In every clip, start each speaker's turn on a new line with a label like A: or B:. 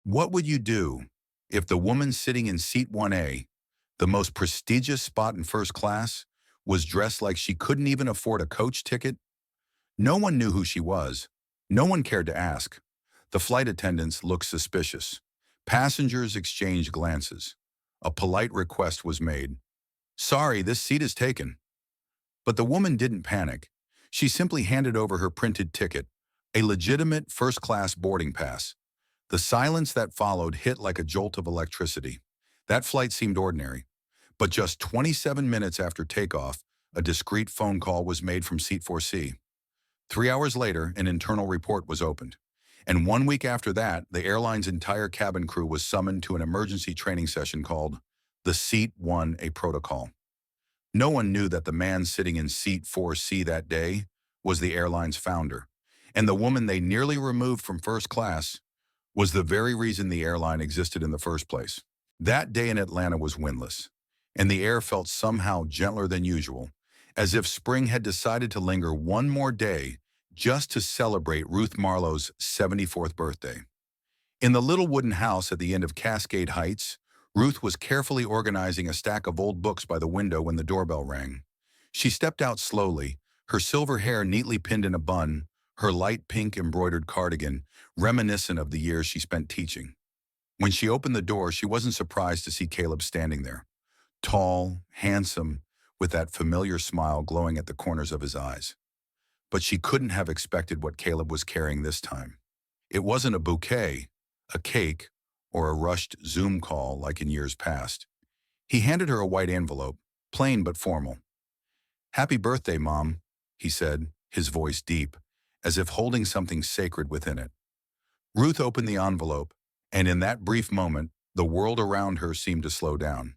A: What would you do if the woman sitting in seat 1A, the most prestigious spot in first class, was dressed like she couldn't even afford a coach ticket? No one knew who she was. No one cared to ask. The flight attendants looked suspicious. Passengers exchanged glances. A polite request was made. "Sorry, this seat is taken." But the woman didn't panic. She simply handed over her printed ticket, a legitimate first-class boarding pass. The silence that followed hit like a jolt of electricity. That flight seemed ordinary. But just 27 minutes after takeoff, a discreet phone call was made from seat 4C. 3 hours later, an internal report was opened. And 1 week after that, the airline's entire cabin crew was summoned to an emergency training session called the Seat 1A Protocol. No one knew that the man sitting in seat 4C that day was the airline's founder. And the woman they nearly removed from first class was the very reason the airline existed in the first place. That day in Atlanta was windless, and the air felt somehow gentler than usual, as if spring had decided to linger one more day just to celebrate Ruth Marlowe's 74th birthday. In the little wooden house at the end of Cascade Heights, Ruth was carefully organizing a stack of old books by the window when the doorbell rang. She stepped out slowly, her silver hair neatly pinned in a bun, her light pink embroidered cardigan reminiscent of the years she spent teaching. When she opened the door, she wasn't surprised to see Caleb standing there, tall, handsome, with that familiar smile glowing at the corners of his eyes. But she couldn't have expected what Caleb was carrying this time. It wasn't a bouquet, a cake, or a rushed Zoom call like in years past. He handed her a white envelope, plain but formal. "Happy birthday, Mom," he said, his voice deep, as if holding something sacred within it. Ruth opened the envelope, and in that brief moment, the world around her seemed to slow down.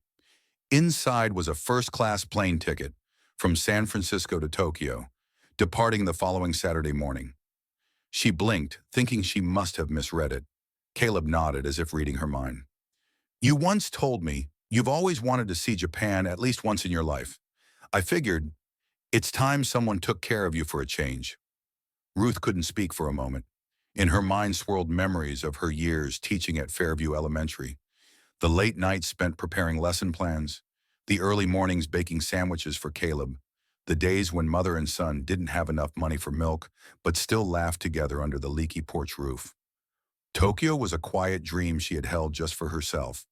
A: Inside was a first-class plane ticket from San Francisco to Tokyo, departing the following Saturday morning. She blinked, thinking she must have misread it. Caleb nodded as if reading her mind. "You once told me you've always wanted to see Japan at least once in your life. I figured it's time someone took care of you for a change." Ruth couldn't speak for a moment. In her mind swirled memories of her years teaching at Fairview Elementary, the late nights spent preparing lesson plans, the early mornings baking sandwiches for Caleb, the days when mother and son didn't have enough money for milk but still laughed together under the leaky porch roof. Tokyo was a quiet dream she had held just for herself,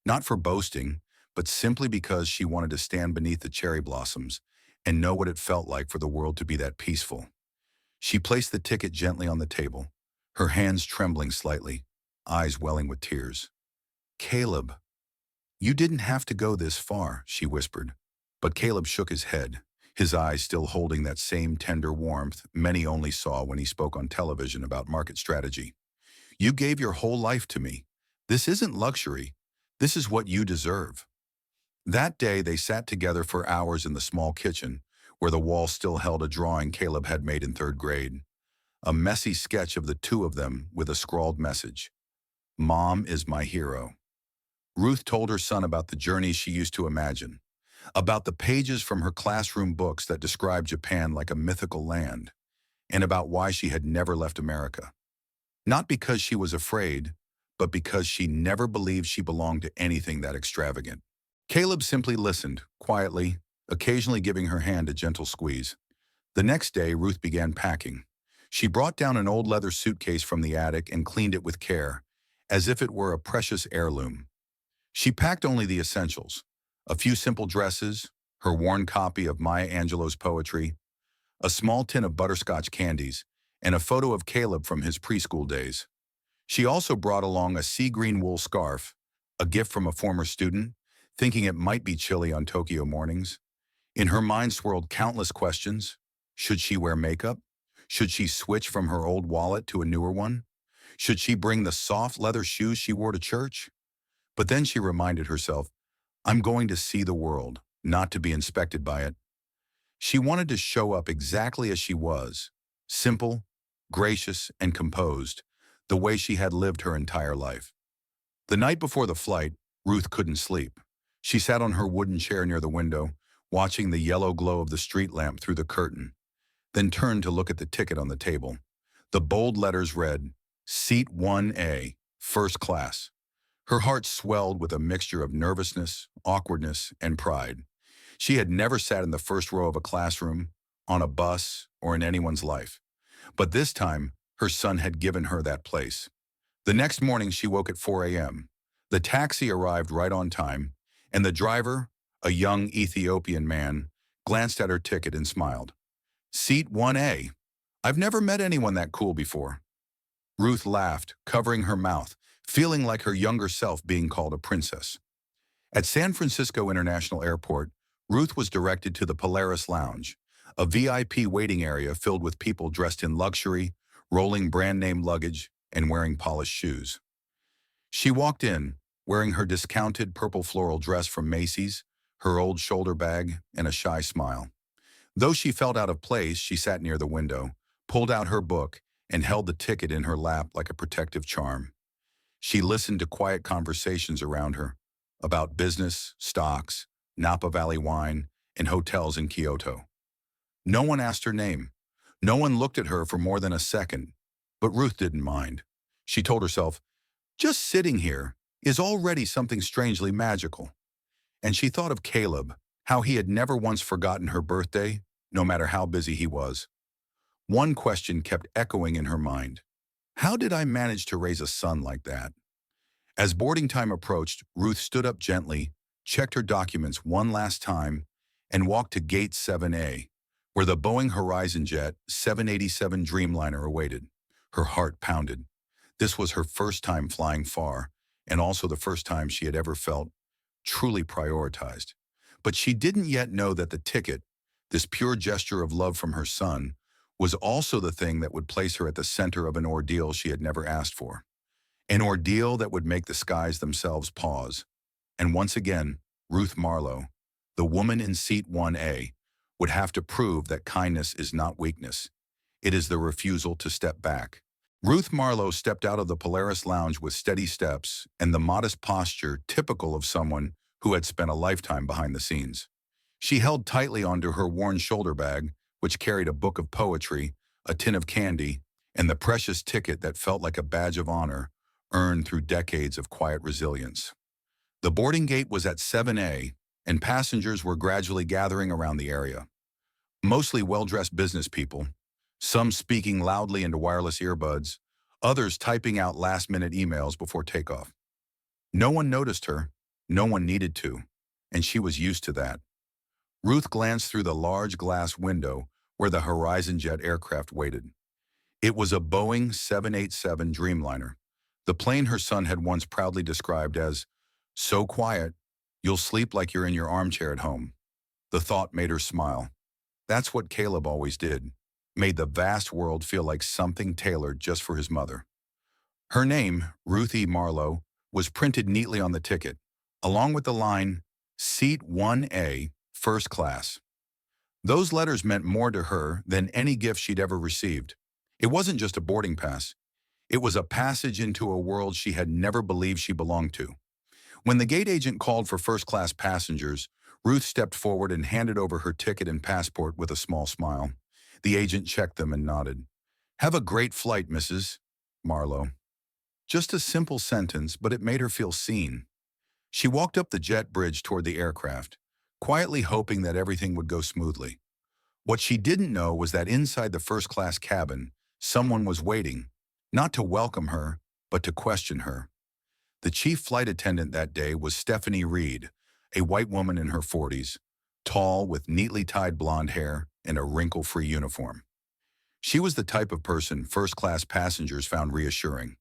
A: not for boasting, but simply because she wanted to stand beneath the cherry blossoms and know what it felt like for the world to be that peaceful. She placed the ticket gently on the table, her hands trembling slightly, eyes welling with tears. "Caleb, you didn't have to go this far," she whispered. But Caleb shook his head, his eyes still holding that same tender warmth many only saw when he spoke on television about market strategy. "You gave your whole life to me. This isn't luxury. This is what you deserve." That day, they sat together for hours in the small kitchen, where the wall still held a drawing Caleb had made in third grade. A messy sketch of the two of them with a scrawled message. "Mom is my hero." Ruth told her son about the journeys she used to imagine, about the pages from her classroom books that described Japan like a mythical land, and about why she had never left America. Not because she was afraid, but because she never believed she belonged to anything that extravagant. Caleb simply listened, quietly, occasionally giving her hand a gentle squeeze. The next day, Ruth began packing. She brought down an old leather suitcase from the attic and cleaned it with care, as if it were a precious heirloom. She packed only the essentials, a few simple dresses, her worn copy of Maya Angelou's poetry, a small tin of butterscotch candies, and a photo of Caleb from his preschool days. She also brought along a sea green wool scarf, a gift from a former student, thinking it might be chilly on Tokyo mornings. In her mind swirled countless questions. Should she wear makeup? Should she switch from her old wallet to a newer one? Should she bring the soft leather shoes she wore to church? But then she reminded herself, I'm going to see the world, not to be inspected by it. She wanted to show up exactly as she was, simple, gracious, and composed, the way she had lived her entire life. The night before the flight, Ruth couldn't sleep. She sat on her wooden chair near the window, watching the yellow glow of the street lamp through the curtain, then turned to look at the ticket on the table. The bold letters read, Seat 1A, first class. Her heart swelled with a mixture of nervousness, awkwardness, and pride. She had never sat in the first row of a classroom, on a bus, or in anyone's life. But this time, her son had given her that place. The next morning, she woke at 4 a.m. The taxi arrived right on time, and the driver, a young Ethiopian man, glanced at her ticket and smiled. Seat 1A. I've never met anyone that cool before. Ruth laughed, covering her mouth, feeling like her younger self being called a princess. At San Francisco International Airport, Ruth was directed to the Polaris Lounge, a VIP waiting area filled with people dressed in luxury, rolling brand-name luggage, and wearing polished shoes. She walked in, wearing her discounted purple floral dress from Macy's, her old shoulder bag, and a shy smile. Though she felt out of place, she sat near the window, pulled out her book, and held the ticket in her lap like a protective charm. She listened to quiet conversations around her about business, stocks, Napa Valley wine, and hotels in Kyoto. No one asked her name. No one looked at her for more than a second, but Ruth didn't mind. She told herself, just sitting here is already something strangely magical. And she thought of Caleb, how he had never once forgotten her birthday, no matter how busy he was. One question kept echoing in her mind. How did I manage to raise a son like that? As boarding time approached, Ruth stood up gently, checked her documents one last time, and walked to Gate 7A, where the Boeing Horizon Jet 787 Dreamliner awaited. Her heart pounded. This was her first time flying far, and also the first time she had ever felt truly prioritized. But she didn't yet know that the ticket, this pure gesture of love from her son, was also the thing that would place her at the center of an ordeal she had never asked for. An ordeal that would make the skies themselves pause. And once again, Ruth Marlowe, the woman in seat 1A, would have to prove that kindness is not weakness. It is the refusal to step back. Ruth Marlowe stepped out of the Polaris Lounge with steady steps and the modest posture typical of someone who had spent a lifetime behind the scenes. She held tightly onto her worn shoulder bag, which carried a book of poetry, a tin of candy, and the precious ticket that felt like a badge of honor earned through decades of quiet resilience. The boarding gate was at 7A, and passengers were gradually gathering around the area. Mostly well-dressed business people, some speaking loudly into wireless earbuds, others typing out last-minute emails before takeoff. No one noticed her, no one needed to, and she was used to that. Ruth glanced through the large glass window where the Horizon Jet aircraft waited. It was a Boeing 787 Dreamliner, the plane her son had once proudly described as, so quiet, you'll sleep like you're in your armchair at home. The thought made her smile. That's what Caleb always did, made the vast world feel like something tailored just for his mother. Her name, Ruth E. Marlowe, was printed neatly on the ticket, along with the line, Seat 1A, First Class. Those letters meant more to her than any gift she'd ever received. It wasn't just a boarding pass. It was a passage into a world she had never believed she belonged to. When the gate agent called for first-class passengers, Ruth stepped forward and handed over her ticket and passport with a small smile. The agent checked them and nodded. Have a great flight, Mrs. Marlowe. Just a simple sentence, but it made her feel seen. She walked up the jet bridge toward the aircraft, quietly hoping that everything would go smoothly. What she didn't know was that inside the first-class cabin, someone was waiting, not to welcome her, but to question her. The chief flight attendant that day was Stephanie Reed, a white woman in her 40s, tall with neatly tied blonde hair and a wrinkle-free uniform. She was the type of person first-class passengers found reassuring,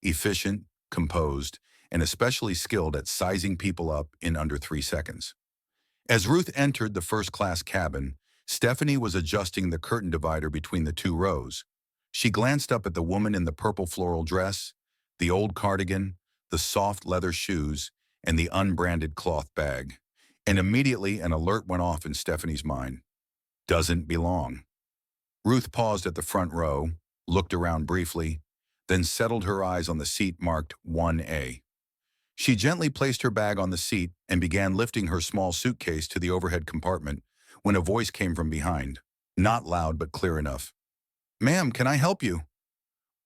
A: efficient, composed, and especially skilled at sizing people up in under 3 seconds. As Ruth entered the first-class cabin, Stephanie was adjusting the curtain divider between the two rows. She glanced up at the woman in the purple floral dress, the old cardigan, the soft leather shoes, and the unbranded cloth bag. And immediately an alert went off in Stephanie's mind. Doesn't belong. Ruth paused at the front row, looked around briefly, then settled her eyes on the seat marked 1A. She gently placed her bag on the seat and began lifting her small suitcase to the overhead compartment when a voice came from behind, not loud but clear enough. Ma'am, can I help you?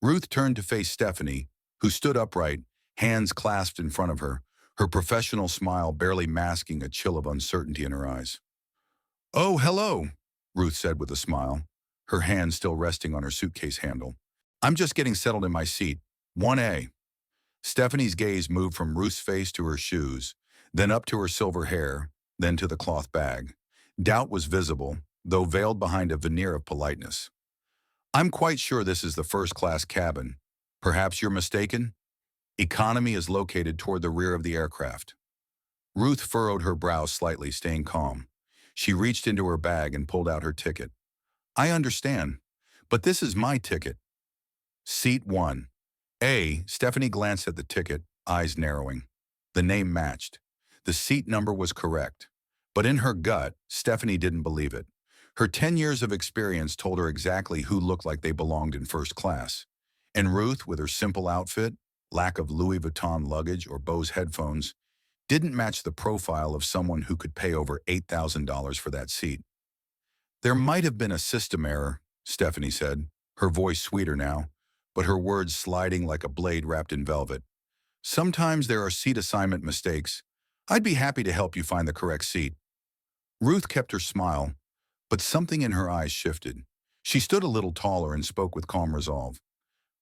A: Ruth turned to face Stephanie, who stood upright, hands clasped in front of her professional smile barely masking a chill of uncertainty in her eyes. "Oh, hello," Ruth said with a smile, her hand still resting on her suitcase handle. "I'm just getting settled in my seat. 1A. Stephanie's gaze moved from Ruth's face to her shoes, then up to her silver hair, then to the cloth bag. Doubt was visible, though veiled behind a veneer of politeness. "I'm quite sure this is the first-class cabin. Perhaps you're mistaken? Economy is located toward the rear of the aircraft." Ruth furrowed her brow slightly, staying calm. She reached into her bag and pulled out her ticket. "I understand, but this is my ticket. Seat 1. Stephanie glanced at the ticket, eyes narrowing. The name matched. The seat number was correct. But in her gut, Stephanie didn't believe it. Her 10 years of experience told her exactly who looked like they belonged in first class. And Ruth, with her simple outfit, lack of Louis Vuitton luggage or Bose headphones, didn't match the profile of someone who could pay over $8,000 for that seat. "There might have been a system error," Stephanie said, her voice sweeter now, but her words sliding like a blade wrapped in velvet. "Sometimes there are seat assignment mistakes. I'd be happy to help you find the correct seat." Ruth kept her smile, but something in her eyes shifted. She stood a little taller and spoke with calm resolve.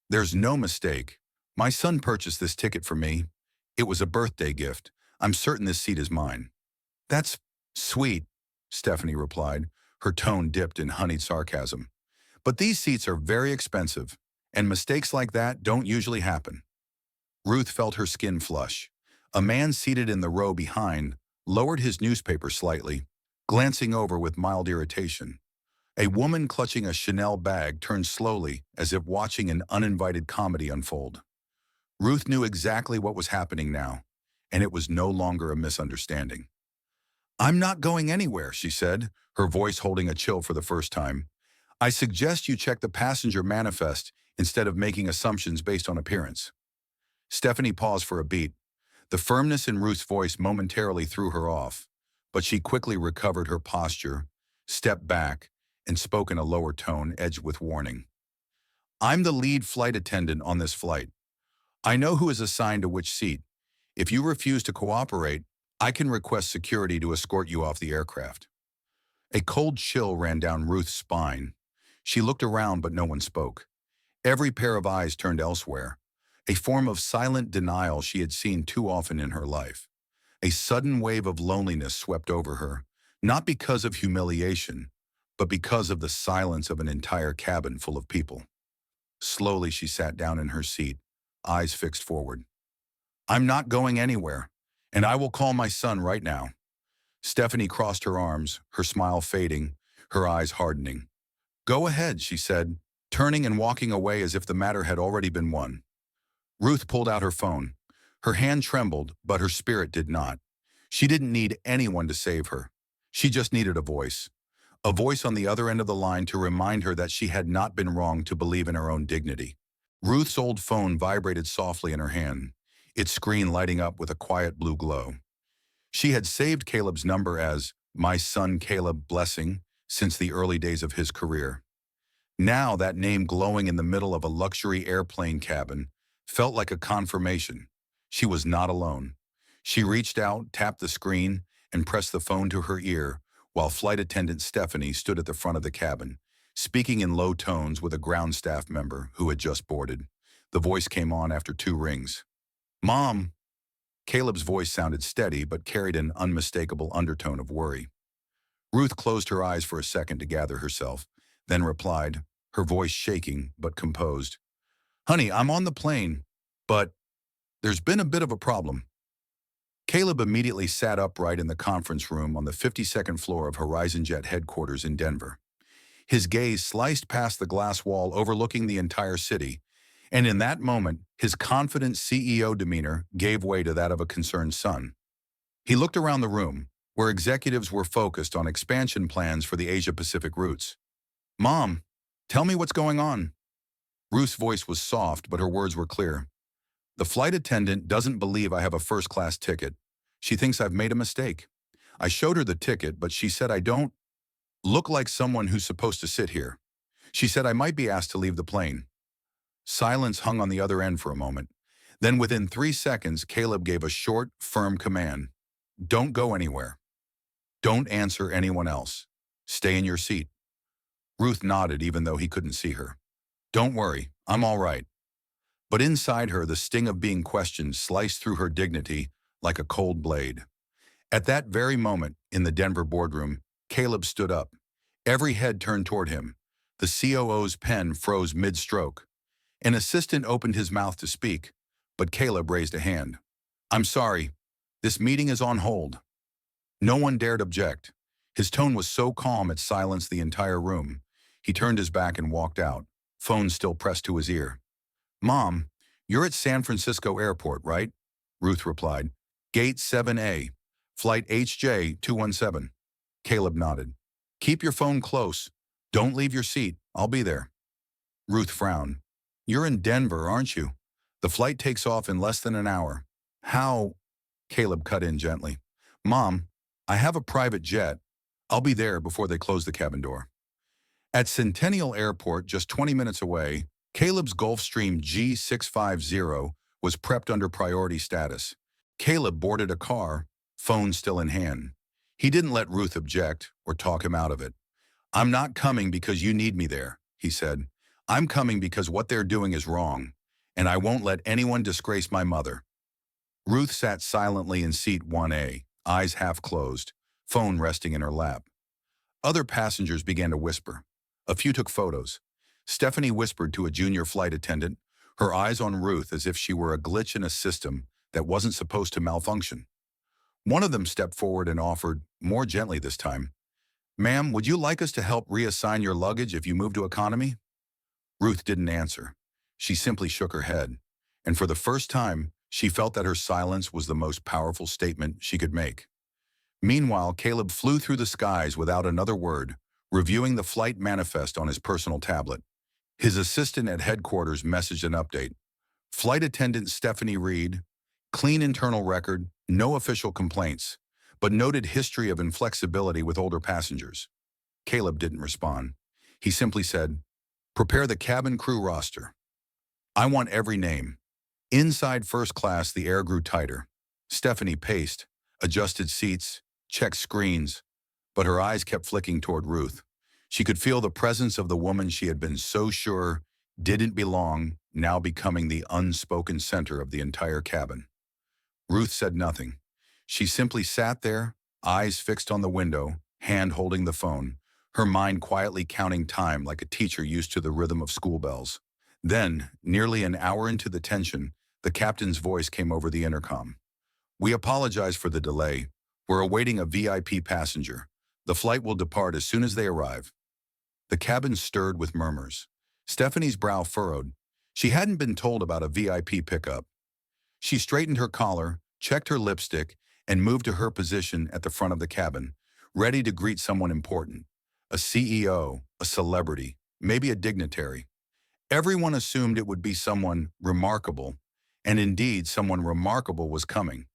A: "There's no mistake. My son purchased this ticket for me. It was a birthday gift. I'm certain this seat is mine." "That's sweet," Stephanie replied, her tone dipped in honeyed sarcasm. "But these seats are very expensive, and mistakes like that don't usually happen." Ruth felt her skin flush. A man seated in the row behind lowered his newspaper slightly, glancing over with mild irritation. A woman clutching a Chanel bag turned slowly, as if watching an uninvited comedy unfold. Ruth knew exactly what was happening now, and it was no longer a misunderstanding. "I'm not going anywhere," she said, her voice holding a chill for the first time. "I suggest you check the passenger manifest instead of making assumptions based on appearance." Stephanie paused for a beat. The firmness in Ruth's voice momentarily threw her off, but she quickly recovered her posture, stepped back, and spoke in a lower tone edged with warning. "I'm the lead flight attendant on this flight. I know who is assigned to which seat. If you refuse to cooperate, I can request security to escort you off the aircraft." A cold chill ran down Ruth's spine. She looked around, but no one spoke. Every pair of eyes turned elsewhere, a form of silent denial she had seen too often in her life. A sudden wave of loneliness swept over her, not because of humiliation, but because of the silence of an entire cabin full of people. Slowly she sat down in her seat, eyes fixed forward. "I'm not going anywhere, and I will call my son right now." Stephanie crossed her arms, her smile fading, her eyes hardening. "Go ahead," she said, turning and walking away as if the matter had already been won. Ruth pulled out her phone. Her hand trembled, but her spirit did not. She didn't need anyone to save her. She just needed a voice on the other end of the line to remind her that she had not been wrong to believe in her own dignity. Ruth's old phone vibrated softly in her hand, its screen lighting up with a quiet blue glow. She had saved Caleb's number as "My Son Caleb Blessing" since the early days of his career. Now that name glowing in the middle of a luxury airplane cabin felt like a confirmation. She was not alone. She reached out, tapped the screen, and pressed the phone to her ear while flight attendant Stephanie stood at the front of the cabin, speaking in low tones with a ground staff member who had just boarded. The voice came on after 2 rings. "Mom." Caleb's voice sounded steady but carried an unmistakable undertone of worry. Ruth closed her eyes for a second to gather herself, then replied, her voice shaking but composed. "Honey, I'm on the plane, but there's been a bit of a problem." Caleb immediately sat upright in the conference room on the 52nd floor of Horizon Jet headquarters in Denver. His gaze sliced past the glass wall overlooking the entire city, and in that moment, his confident CEO demeanor gave way to that of a concerned son. He looked around the room, where executives were focused on expansion plans for the Asia-Pacific routes. "Mom, tell me what's going on." Ruth's voice was soft, but her words were clear. "The flight attendant doesn't believe I have a first-class ticket. She thinks I've made a mistake. I showed her the ticket, but she said I don't look like someone who's supposed to sit here. She said I might be asked to leave the plane." Silence hung on the other end for a moment. Then within 3 seconds, Caleb gave a short, firm command. Don't go anywhere. Don't answer anyone else. Stay in your seat. Ruth nodded even though he couldn't see her. Don't worry, I'm all right. But inside her, the sting of being questioned sliced through her dignity like a cold blade. At that very moment, in the Denver boardroom, Caleb stood up. Every head turned toward him. The COO's pen froze mid-stroke. An assistant opened his mouth to speak, but Caleb raised a hand. I'm sorry. This meeting is on hold. No one dared object. His tone was so calm it silenced the entire room. He turned his back and walked out, phone still pressed to his ear. Mom, you're at San Francisco Airport, right? Ruth replied. Gate 7A, flight HJ217. Caleb nodded. Keep your phone close. Don't leave your seat. I'll be there. Ruth frowned. You're in Denver, aren't you? The flight takes off in less than an hour. How? Caleb cut in gently. Mom, I have a private jet. I'll be there before they close the cabin door. At Centennial Airport, just 20 minutes away, Caleb's Gulfstream G650 was prepped under priority status. Caleb boarded a car, phone still in hand. He didn't let Ruth object or talk him out of it. I'm not coming because you need me there, he said. I'm coming because what they're doing is wrong, and I won't let anyone disgrace my mother. Ruth sat silently in seat 1A, eyes half closed, phone resting in her lap. Other passengers began to whisper. A few took photos. Stephanie whispered to a junior flight attendant, her eyes on Ruth as if she were a glitch in a system that wasn't supposed to malfunction. One of them stepped forward and offered, more gently this time, Ma'am, would you like us to help reassign your luggage if you move to economy? Ruth didn't answer. She simply shook her head, and for the first time, she felt that her silence was the most powerful statement she could make. Meanwhile, Caleb flew through the skies without another word, reviewing the flight manifest on his personal tablet. His assistant at headquarters messaged an update. Flight attendant Stephanie Reed, clean internal record, no official complaints, but noted history of inflexibility with older passengers. Caleb didn't respond. He simply said, prepare the cabin crew roster. I want every name. Inside first class, the air grew tighter. Stephanie paced, adjusted seats, checked screens, but her eyes kept flicking toward Ruth. She could feel the presence of the woman she had been so sure didn't belong, now becoming the unspoken center of the entire cabin. Ruth said nothing. She simply sat there, eyes fixed on the window, hand holding the phone, her mind quietly counting time like a teacher used to the rhythm of school bells. Then, nearly an hour into the tension, the captain's voice came over the intercom. We apologize for the delay. We're awaiting a VIP passenger. The flight will depart as soon as they arrive. The cabin stirred with murmurs. Stephanie's brow furrowed. She hadn't been told about a VIP pickup. She straightened her collar, checked her lipstick, and moved to her position at the front of the cabin, ready to greet someone important. A CEO, a celebrity, maybe a dignitary. Everyone assumed it would be someone remarkable, and indeed someone remarkable was coming.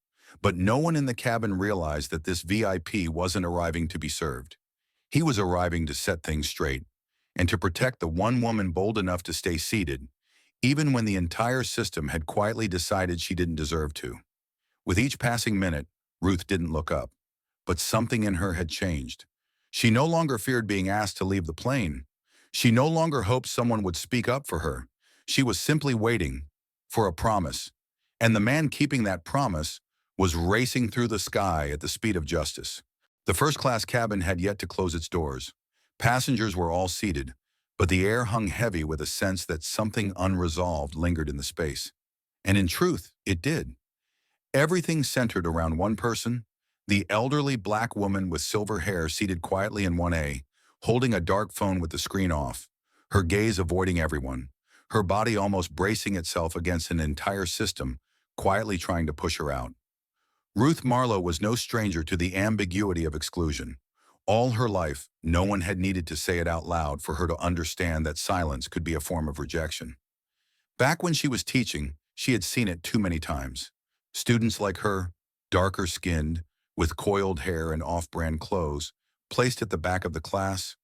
A: But no one in the cabin realized that this VIP wasn't arriving to be served. He was arriving to set things straight, and to protect the one woman bold enough to stay seated, even when the entire system had quietly decided she didn't deserve to. With each passing minute, Ruth didn't look up, but something in her had changed. She no longer feared being asked to leave the plane. She no longer hoped someone would speak up for her. She was simply waiting for a promise, and the man keeping that promise was racing through the sky at the speed of justice. The first-class cabin had yet to close its doors. Passengers were all seated, but the air hung heavy with a sense that something unresolved lingered in the space. And in truth, it did. Everything centered around one person, the elderly black woman with silver hair seated quietly in 1A, holding a dark phone with the screen off, her gaze avoiding everyone, her body almost bracing itself against an entire system, quietly trying to push her out. Ruth Marlowe was no stranger to the ambiguity of exclusion. All her life, no one had needed to say it out loud for her to understand that silence could be a form of rejection. Back when she was teaching, she had seen it too many times. Students like her, darker skinned, with coiled hair and off-brand clothes, placed at the back of the class,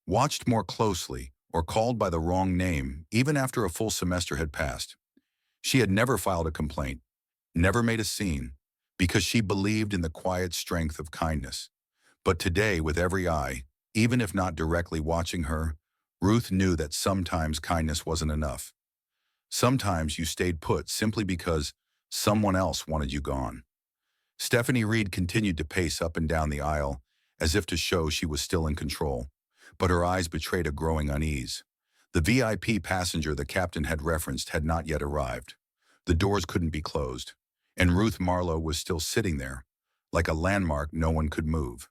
A: watched more closely, or called by the wrong name, even after a full semester had passed. She had never filed a complaint, never made a scene, because she believed in the quiet strength of kindness. But today, with every eye, even if not directly watching her, Ruth knew that sometimes kindness wasn't enough. Sometimes you stayed put simply because someone else wanted you gone. Stephanie Reed continued to pace up and down the aisle, as if to show she was still in control, but her eyes betrayed a growing unease. The VIP passenger the captain had referenced had not yet arrived. The doors couldn't be closed, and Ruth Marlowe was still sitting there, like a landmark no one could move.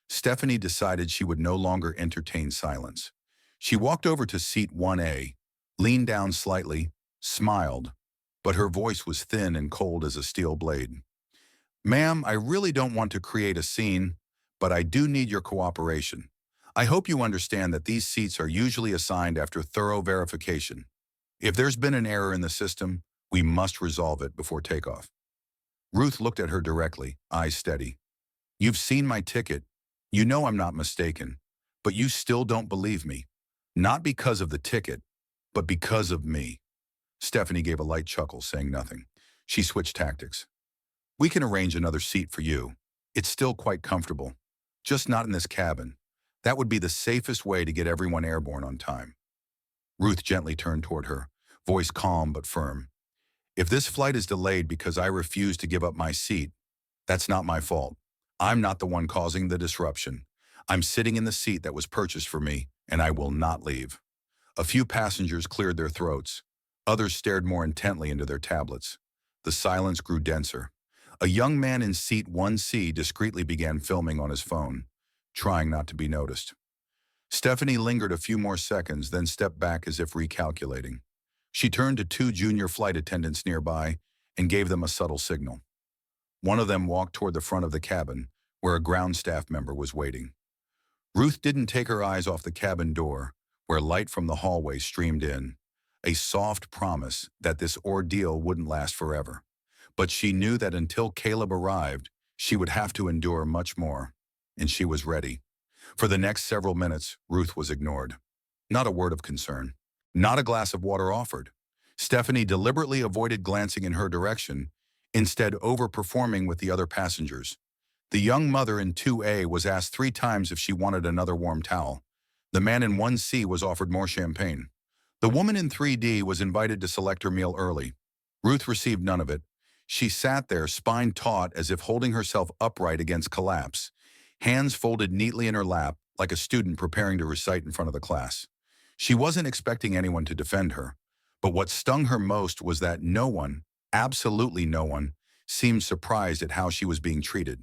A: Stephanie decided she would no longer entertain silence. She walked over to seat 1A, leaned down slightly, smiled, but her voice was thin and cold as a steel blade. "Ma'am, I really don't want to create a scene, but I do need your cooperation. I hope you understand that these seats are usually assigned after thorough verification. If there's been an error in the system, we must resolve it before takeoff." Ruth looked at her directly, eyes steady. "You've seen my ticket. You know I'm not mistaken, but you still don't believe me. Not because of the ticket, but because of me." Stephanie gave a light chuckle, saying nothing. She switched tactics. "We can arrange another seat for you. It's still quite comfortable. Just not in this cabin. That would be the safest way to get everyone airborne on time." Ruth gently turned toward her, voice calm but firm. "If this flight is delayed because I refuse to give up my seat, that's not my fault. I'm not the one causing the disruption. I'm sitting in the seat that was purchased for me, and I will not leave." A few passengers cleared their throats. Others stared more intently into their tablets. The silence grew denser. A young man in seat 1C discreetly began filming on his phone, trying not to be noticed. Stephanie lingered a few more seconds, then stepped back as if recalculating. She turned to two junior flight attendants nearby and gave them a subtle signal. One of them walked toward the front of the cabin, where a ground staff member was waiting. Ruth didn't take her eyes off the cabin door, where light from the hallway streamed in, a soft promise that this ordeal wouldn't last forever. But she knew that until Caleb arrived, she would have to endure much more, and she was ready. For the next several minutes, Ruth was ignored. Not a word of concern. Not a glass of water offered. Stephanie deliberately avoided glancing in her direction, instead overperforming with the other passengers. The young mother in 2A was asked 3 times if she wanted another warm towel. The man in 1C was offered more champagne. The woman in 3D was invited to select her meal early. Ruth received none of it. She sat there, spine taut, as if holding herself upright against collapse, hands folded neatly in her lap, like a student preparing to recite in front of the class. She wasn't expecting anyone to defend her, but what stung her most was that no one, absolutely no one, seemed surprised at how she was being treated.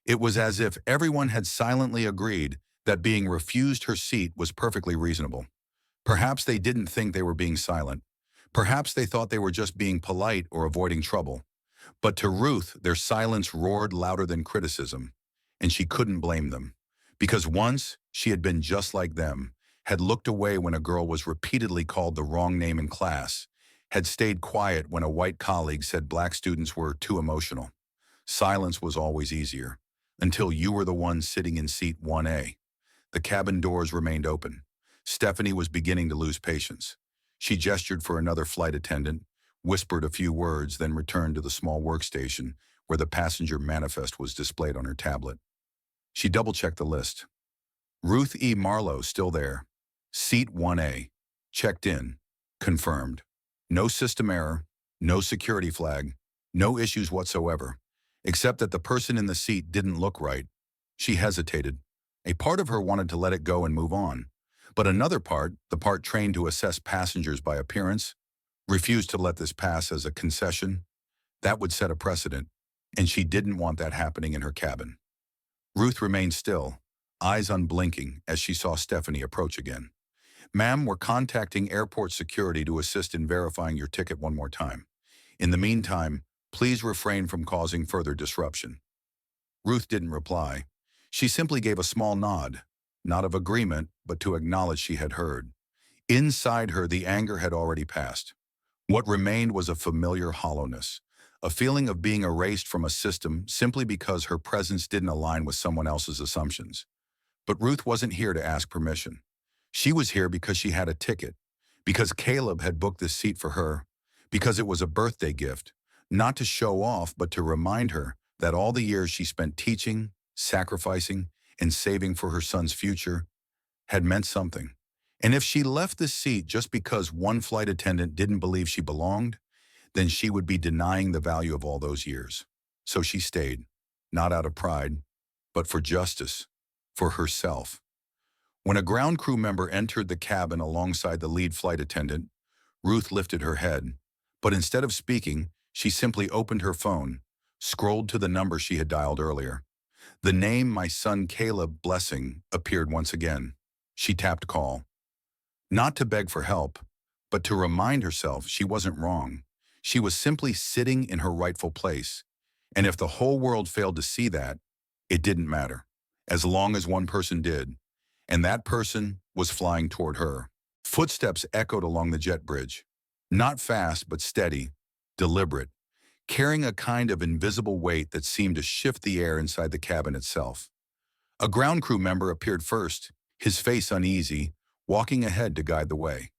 A: It was as if everyone had silently agreed that being refused her seat was perfectly reasonable. Perhaps they didn't think they were being silent. Perhaps they thought they were just being polite or avoiding trouble. But to Ruth, their silence roared louder than criticism, and she couldn't blame them. Because once, she had been just like them, had looked away when a girl was repeatedly called the wrong name in class, had stayed quiet when a white colleague said black students were too emotional. Silence was always easier, until you were the one sitting in seat 1A. The cabin doors remained open. Stephanie was beginning to lose patience. She gestured for another flight attendant, whispered a few words, then returned to the small workstation where the passenger manifest was displayed on her tablet. She double-checked the list. Ruth E. Marlowe still there. Seat 1A. Checked in. Confirmed. No system error, no security flag, no issues whatsoever, except that the person in the seat didn't look right. She hesitated. A part of her wanted to let it go and move on, but another part, the part trained to assess passengers by appearance, refused to let this pass as a concession. That would set a precedent, and she didn't want that happening in her cabin. Ruth remained still, eyes unblinking, as she saw Stephanie approach again. "Ma'am, we're contacting airport security to assist in verifying your ticket one more time. In the meantime, please refrain from causing further disruption." Ruth didn't reply. She simply gave a small nod, not of agreement, but to acknowledge she had heard. Inside her, the anger had already passed. What remained was a familiar hollowness, a feeling of being erased from a system simply because her presence didn't align with someone else's assumptions. But Ruth wasn't here to ask permission. She was here because she had a ticket, because Caleb had booked this seat for her, because it was a birthday gift, not to show off, but to remind her that all the years she spent teaching, sacrificing, and saving for her son's future had meant something. And if she left the seat just because one flight attendant didn't believe she belonged, then she would be denying the value of all those years. So she stayed, not out of pride, but for justice, for herself. When a ground crew member entered the cabin alongside the lead flight attendant, Ruth lifted her head, but instead of speaking, she simply opened her phone, scrolled to the number she had dialed earlier. The name my son Caleb Blessing appeared once again. She tapped call, not to beg for help, but to remind herself she wasn't wrong. She was simply sitting in her rightful place. And if the whole world failed to see that, it didn't matter, as long as one person did. And that person was flying toward her. Footsteps echoed along the jet bridge. Not fast, but steady, deliberate, carrying a kind of invisible weight that seemed to shift the air inside the cabin itself. A ground crew member appeared first, his face uneasy, walking ahead to guide the way.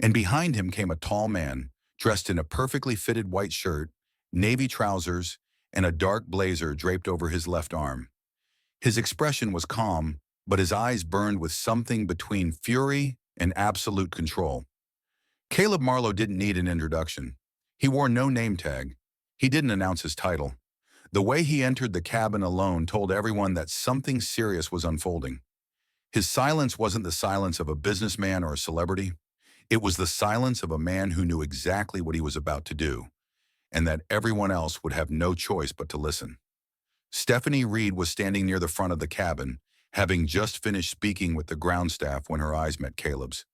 A: And behind him came a tall man, dressed in a perfectly fitted white shirt, navy trousers, and a dark blazer draped over his left arm. His expression was calm, but his eyes burned with something between fury and absolute control. Caleb Marlowe didn't need an introduction. He wore no name tag. He didn't announce his title. The way he entered the cabin alone told everyone that something serious was unfolding. His silence wasn't the silence of a businessman or a celebrity. It was the silence of a man who knew exactly what he was about to do, and that everyone else would have no choice but to listen. Stephanie Reed was standing near the front of the cabin, having just finished speaking with the ground staff when her eyes met Caleb's.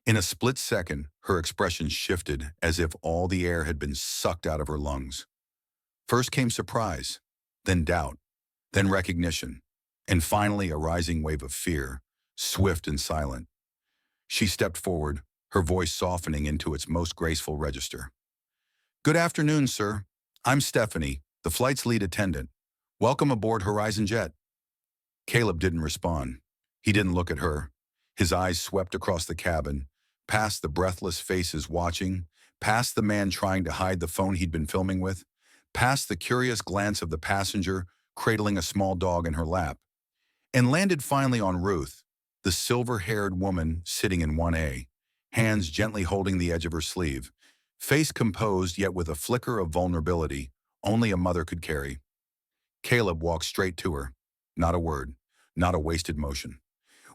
A: In a split second, her expression shifted as if all the air had been sucked out of her lungs. First came surprise, then doubt, then recognition, and finally a rising wave of fear, swift and silent. She stepped forward, her voice softening into its most graceful register. "Good afternoon, sir. I'm Stephanie, the flight's lead attendant. Welcome aboard Horizon Jet." Caleb didn't respond. He didn't look at her. His eyes swept across the cabin, past the breathless faces watching, past the man trying to hide the phone he'd been filming with, past the curious glance of the passenger cradling a small dog in her lap, and landed finally on Ruth, the silver-haired woman sitting in 1A, hands gently holding the edge of her sleeve, face composed yet with a flicker of vulnerability only a mother could carry. Caleb walked straight to her. Not a word, not a wasted motion.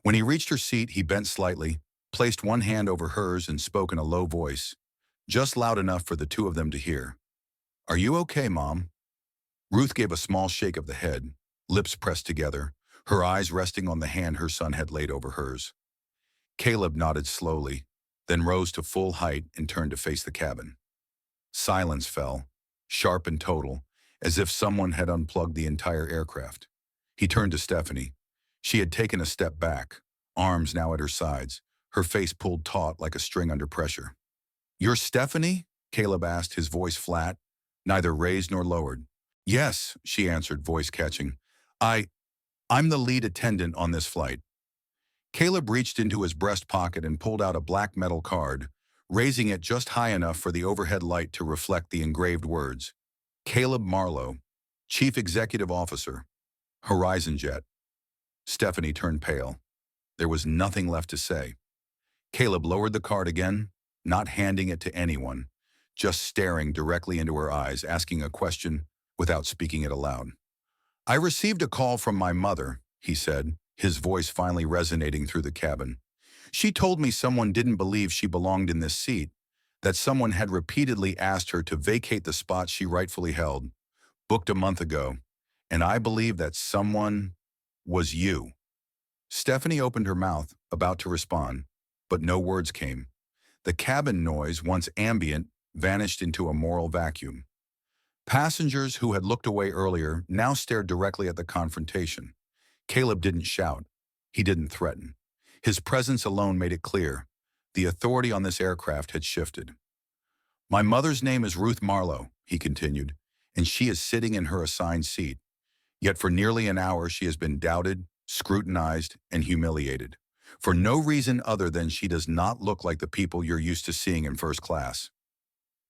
A: When he reached her seat, he bent slightly, placed one hand over hers and spoke in a low voice, just loud enough for the two of them to hear. "Are you okay, Mom?" Ruth gave a small shake of the head, lips pressed together, her eyes resting on the hand her son had laid over hers. Caleb nodded slowly, then rose to full height and turned to face the cabin. Silence fell, sharp and total, as if someone had unplugged the entire aircraft. He turned to Stephanie. She had taken a step back, arms now at her sides, her face pulled taut like a string under pressure. "You're Stephanie?" Caleb asked, his voice flat, neither raised nor lowered. "Yes," she answered, voice catching. I'm the lead attendant on this flight." Caleb reached into his breast pocket and pulled out a black metal card, raising it just high enough for the overhead light to reflect the engraved words. Caleb Marlowe, Chief Executive Officer, Horizon Jet. Stephanie turned pale. There was nothing left to say. Caleb lowered the card again, not handing it to anyone, just staring directly into her eyes, asking a question without speaking it aloud. "I received a call from my mother," he said, his voice finally resonating through the cabin. "She told me someone didn't believe she belonged in this seat, that someone had repeatedly asked her to vacate the spot she rightfully held, booked a month ago, and I believe that someone was you." Stephanie opened her mouth, about to respond, but no words came. The cabin noise, once ambient, vanished into a moral vacuum. Passengers who had looked away earlier now stared directly at the confrontation. Caleb didn't shout. He didn't threaten. His presence alone made it clear. The authority on this aircraft had shifted. "My mother's name is Ruth Marlowe," he continued, "and she is sitting in her assigned seat. Yet for nearly an hour she has been doubted, scrutinized, and humiliated, for no reason other than she does not look like the people you're used to seeing in first class."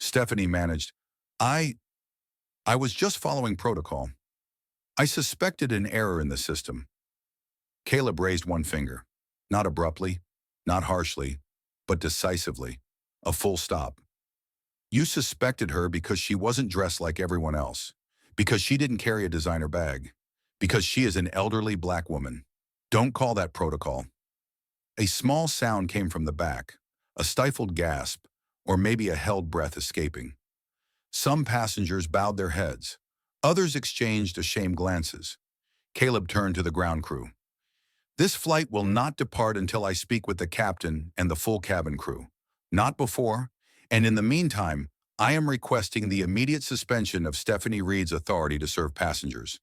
A: Stephanie managed, I, I was just following protocol. I suspected an error in the system. Caleb raised one finger. Not abruptly, not harshly, but decisively. A full stop. You suspected her because she wasn't dressed like everyone else, because she didn't carry a designer bag, because she is an elderly black woman. Don't call that protocol. A small sound came from the back, a stifled gasp, or maybe a held breath escaping. Some passengers bowed their heads. Others exchanged ashamed glances. Caleb turned to the ground crew. This flight will not depart until I speak with the captain and the full cabin crew. Not before, and in the meantime, I am requesting the immediate suspension of Stephanie Reed's authority to serve passengers.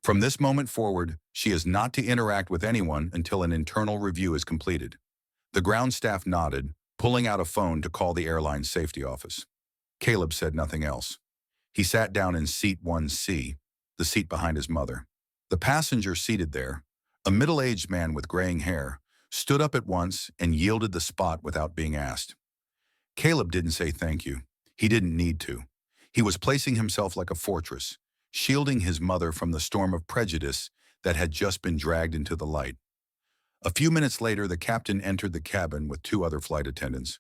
A: From this moment forward, she is not to interact with anyone until an internal review is completed. The ground staff nodded, pulling out a phone to call the airline's safety office. Caleb said nothing else. He sat down in seat 1C, the seat behind his mother. The passenger seated there, a middle-aged man with graying hair, stood up at once and yielded the spot without being asked. Caleb didn't say thank you. He didn't need to. He was placing himself like a fortress, shielding his mother from the storm of prejudice that had just been dragged into the light. A few minutes later, the captain entered the cabin with two other flight attendants.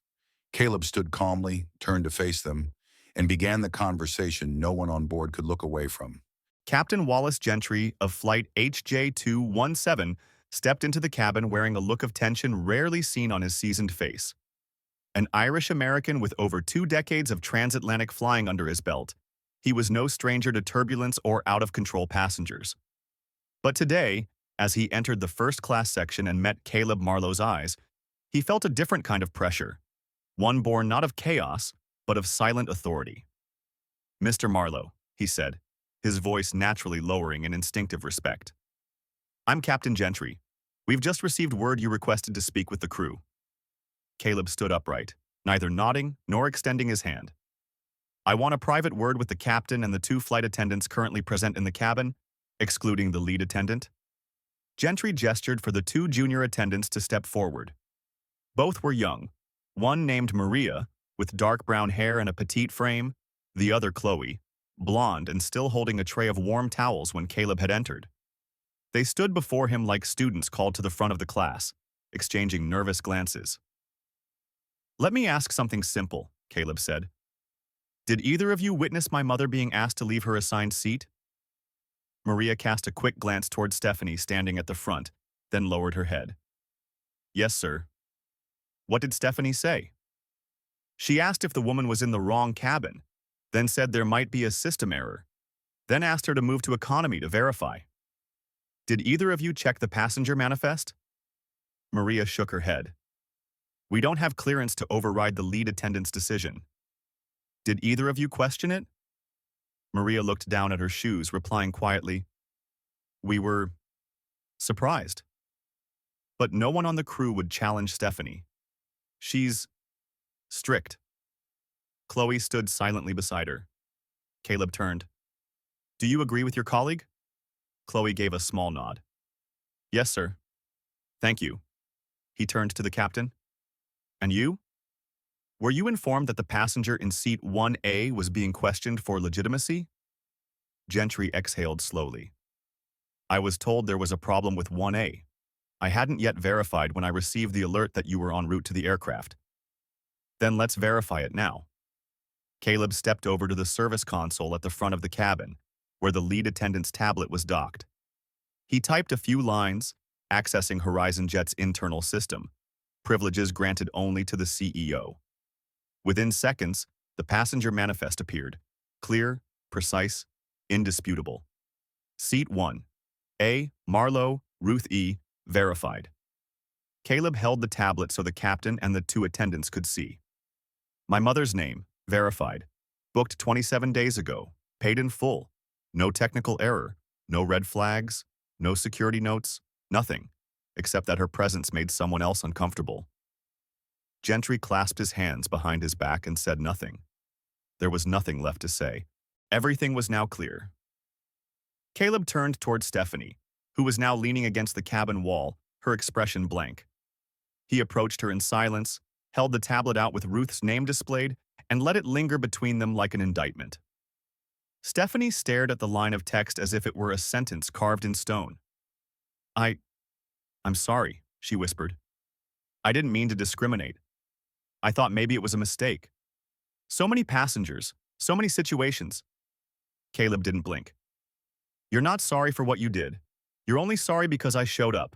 A: Caleb stood calmly, turned to face them, and began the conversation no one on board could look away from.
B: Captain Wallace Gentry of Flight HJ217 stepped into the cabin wearing a look of tension rarely seen on his seasoned face. An Irish-American with over 2 decades of transatlantic flying under his belt, he was no stranger to turbulence or out-of-control passengers. But today, as he entered the first-class section and met Caleb Marlowe's eyes, he felt a different kind of pressure, one born not of chaos, but of silent authority. "Mr. Marlowe," he said, his voice naturally lowering in instinctive respect. "I'm Captain Gentry. We've just received word you requested to speak with the crew." Caleb stood upright, neither nodding nor extending his hand. "I want a private word with the captain and the 2 flight attendants currently present in the cabin, excluding the lead attendant." Gentry gestured for the 2 junior attendants to step forward. Both were young, one named Maria, with dark brown hair and a petite frame, the other Chloe, blonde and still holding a tray of warm towels when Caleb had entered. They stood before him like students called to the front of the class, exchanging nervous glances. "Let me ask something simple," Caleb said. "Did either of you witness my mother being asked to leave her assigned seat?" Maria cast a quick glance toward Stephanie standing at the front, then lowered her head. "Yes, sir." "What did Stephanie say?" "She asked if the woman was in the wrong cabin, then said there might be a system error, then asked her to move to economy to verify." "Did either of you check the passenger manifest?" Maria shook her head. "We don't have clearance to override the lead attendant's decision." "Did either of you question it?" Maria looked down at her shoes, replying quietly, "We were surprised." But no one on the crew would challenge Stephanie. "She's strict." Chloe stood silently beside her. Caleb turned. "Do you agree with your colleague?" Chloe gave a small nod. "Yes, sir." "Thank you." He turned to the captain. "And you? Were you informed that the passenger in seat 1A was being questioned for legitimacy?" Gentry exhaled slowly. "I was told there was a problem with 1A. I hadn't yet verified when I received the alert that you were en route to the aircraft." "Then let's verify it now." Caleb stepped over to the service console at the front of the cabin, where the lead attendant's tablet was docked. He typed a few lines, accessing Horizon Jet's internal system, privileges granted only to the CEO. Within seconds, the passenger manifest appeared, clear, precise, indisputable. Seat 1. A. Marlowe, Ruth E. Verified. Caleb held the tablet so the captain and the 2 attendants could see. "My mother's name, verified. Booked 27 days ago, paid in full. No technical error, no red flags, no security notes, nothing, except that her presence made someone else uncomfortable." Gentry clasped his hands behind his back and said nothing. There was nothing left to say. Everything was now clear. Caleb turned toward Stephanie, who was now leaning against the cabin wall, her expression blank. He approached her in silence, held the tablet out with Ruth's name displayed, and let it linger between them like an indictment. Stephanie stared at the line of text as if it were a sentence carved in stone. I, I'm sorry, she whispered. I didn't mean to discriminate. I thought maybe it was a mistake. So many passengers, so many situations. Caleb didn't blink. You're not sorry for what you did. You're only sorry because I showed up.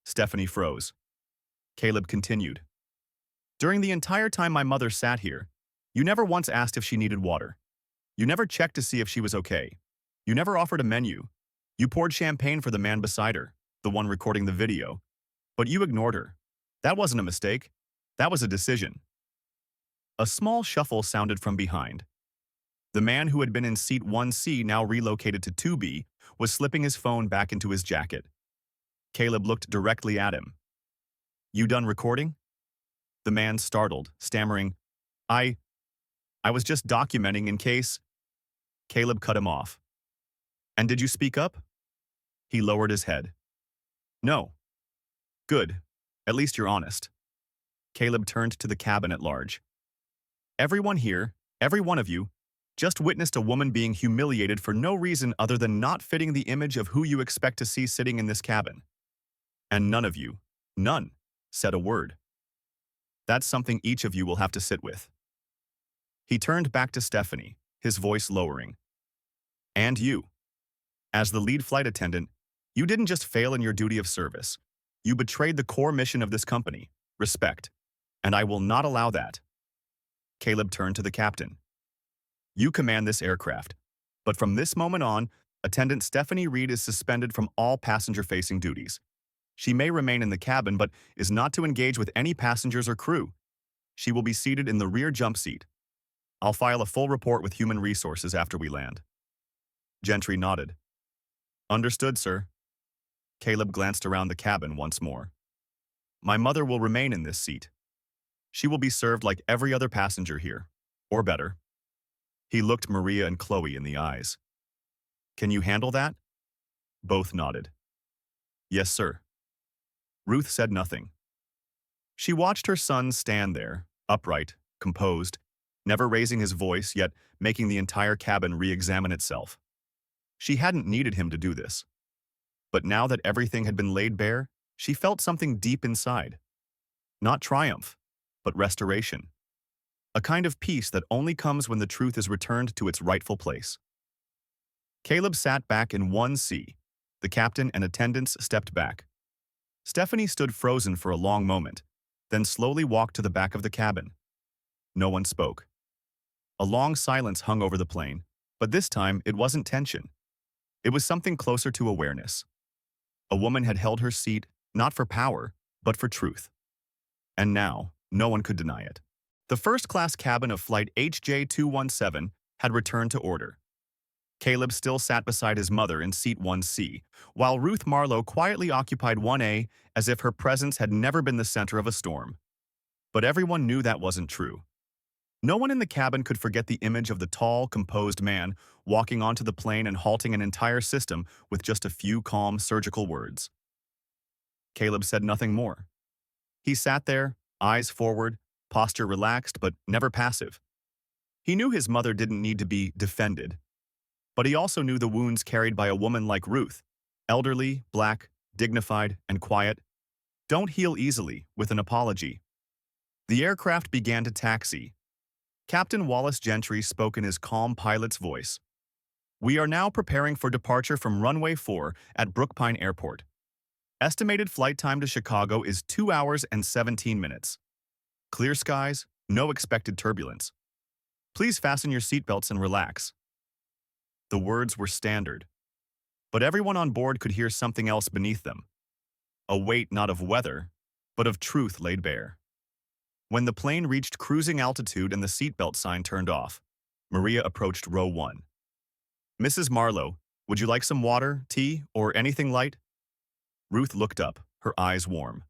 B: Stephanie froze. Caleb continued. During the entire time my mother sat here, you never once asked if she needed water. You never checked to see if she was okay. You never offered a menu. You poured champagne for the man beside her, the one recording the video. But you ignored her. That wasn't a mistake. That was a decision. A small shuffle sounded from behind. The man who had been in seat 1C, now relocated to 2B, was slipping his phone back into his jacket. Caleb looked directly at him. You done recording? The man startled, stammering, I was just documenting in case. Caleb cut him off. And did you speak up? He lowered his head. No. Good. At least you're honest. Caleb turned to the cabin at large. Everyone here, every one of you, just witnessed a woman being humiliated for no reason other than not fitting the image of who you expect to see sitting in this cabin. And none of you, none, said a word. That's something each of you will have to sit with. He turned back to Stephanie, his voice lowering. And you. As the lead flight attendant, you didn't just fail in your duty of service. You betrayed the core mission of this company, respect. And I will not allow that. Caleb turned to the captain. You command this aircraft. But from this moment on, attendant Stephanie Reed is suspended from all passenger-facing duties. She may remain in the cabin, but is not to engage with any passengers or crew. She will be seated in the rear jump seat. I'll file a full report with Human Resources after we land. Gentry nodded. Understood, sir. Caleb glanced around the cabin once more. My mother will remain in this seat. She will be served like every other passenger here, or better. He looked Maria and Chloe in the eyes. Can you handle that? Both nodded. Yes, sir. Ruth said nothing. She watched her son stand there, upright, composed, never raising his voice, yet making the entire cabin re-examine itself. She hadn't needed him to do this. But now that everything had been laid bare, she felt something deep inside. Not triumph, but restoration. A kind of peace that only comes when the truth is returned to its rightful place. Caleb sat back in 1C. The captain and attendants stepped back. Stephanie stood frozen for a long moment, then slowly walked to the back of the cabin. No one spoke. A long silence hung over the plane, but this time it wasn't tension. It was something closer to awareness. A woman had held her seat, not for power, but for truth. And now, no one could deny it. The first-class cabin of Flight HJ217 had returned to order. Caleb still sat beside his mother in seat 1C, while Ruth Marlowe quietly occupied 1A as if her presence had never been the center of a storm. But everyone knew that wasn't true. No one in the cabin could forget the image of the tall, composed man walking onto the plane and halting an entire system with just a few calm, surgical words. Caleb said nothing more. He sat there, eyes forward, posture relaxed but never passive. He knew his mother didn't need to be defended, but he also knew the wounds carried by a woman like Ruth, elderly, black, dignified, and quiet, don't heal easily with an apology. The aircraft began to taxi. Captain Wallace Gentry spoke in his calm pilot's voice. We are now preparing for departure from runway 4 at Brookpine Airport. Estimated flight time to Chicago is 2 hours and 17 minutes. Clear skies, no expected turbulence. Please fasten your seatbelts and relax. The words were standard, but everyone on board could hear something else beneath them. A weight not of weather, but of truth laid bare. When the plane reached cruising altitude and the seatbelt sign turned off, Maria approached row 1. Mrs. Marlowe, would you like some water, tea, or anything light? Ruth looked up, her eyes warm.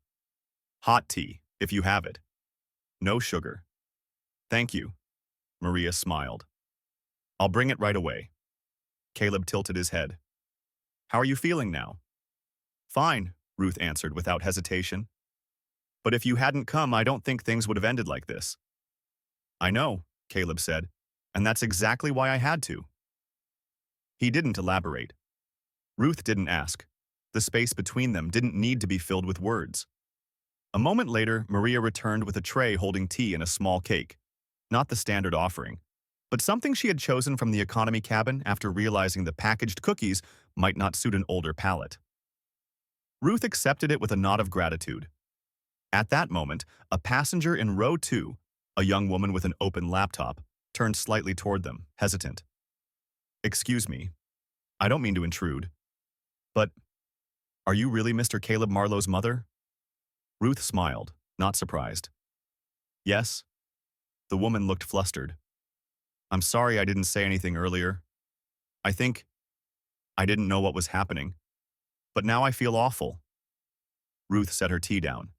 B: Hot tea, if you have it. No sugar. Thank you. Maria smiled. I'll bring it right away. Caleb tilted his head. How are you feeling now? Fine, Ruth answered without hesitation. But if you hadn't come, I don't think things would have ended like this. I know, Caleb said, and that's exactly why I had to. He didn't elaborate. Ruth didn't ask. The space between them didn't need to be filled with words. A moment later, Maria returned with a tray holding tea and a small cake. Not the standard offering, but something she had chosen from the economy cabin after realizing the packaged cookies might not suit an older palate. Ruth accepted it with a nod of gratitude. At that moment, a passenger in row 2, a young woman with an open laptop, turned slightly toward them, hesitant. "Excuse me, I don't mean to intrude, but are you really Mr. Caleb Marlowe's mother?" Ruth smiled, not surprised. "Yes." The woman looked flustered. "I'm sorry I didn't say anything earlier. I think I didn't know what was happening, but now I feel awful." Ruth set her tea down.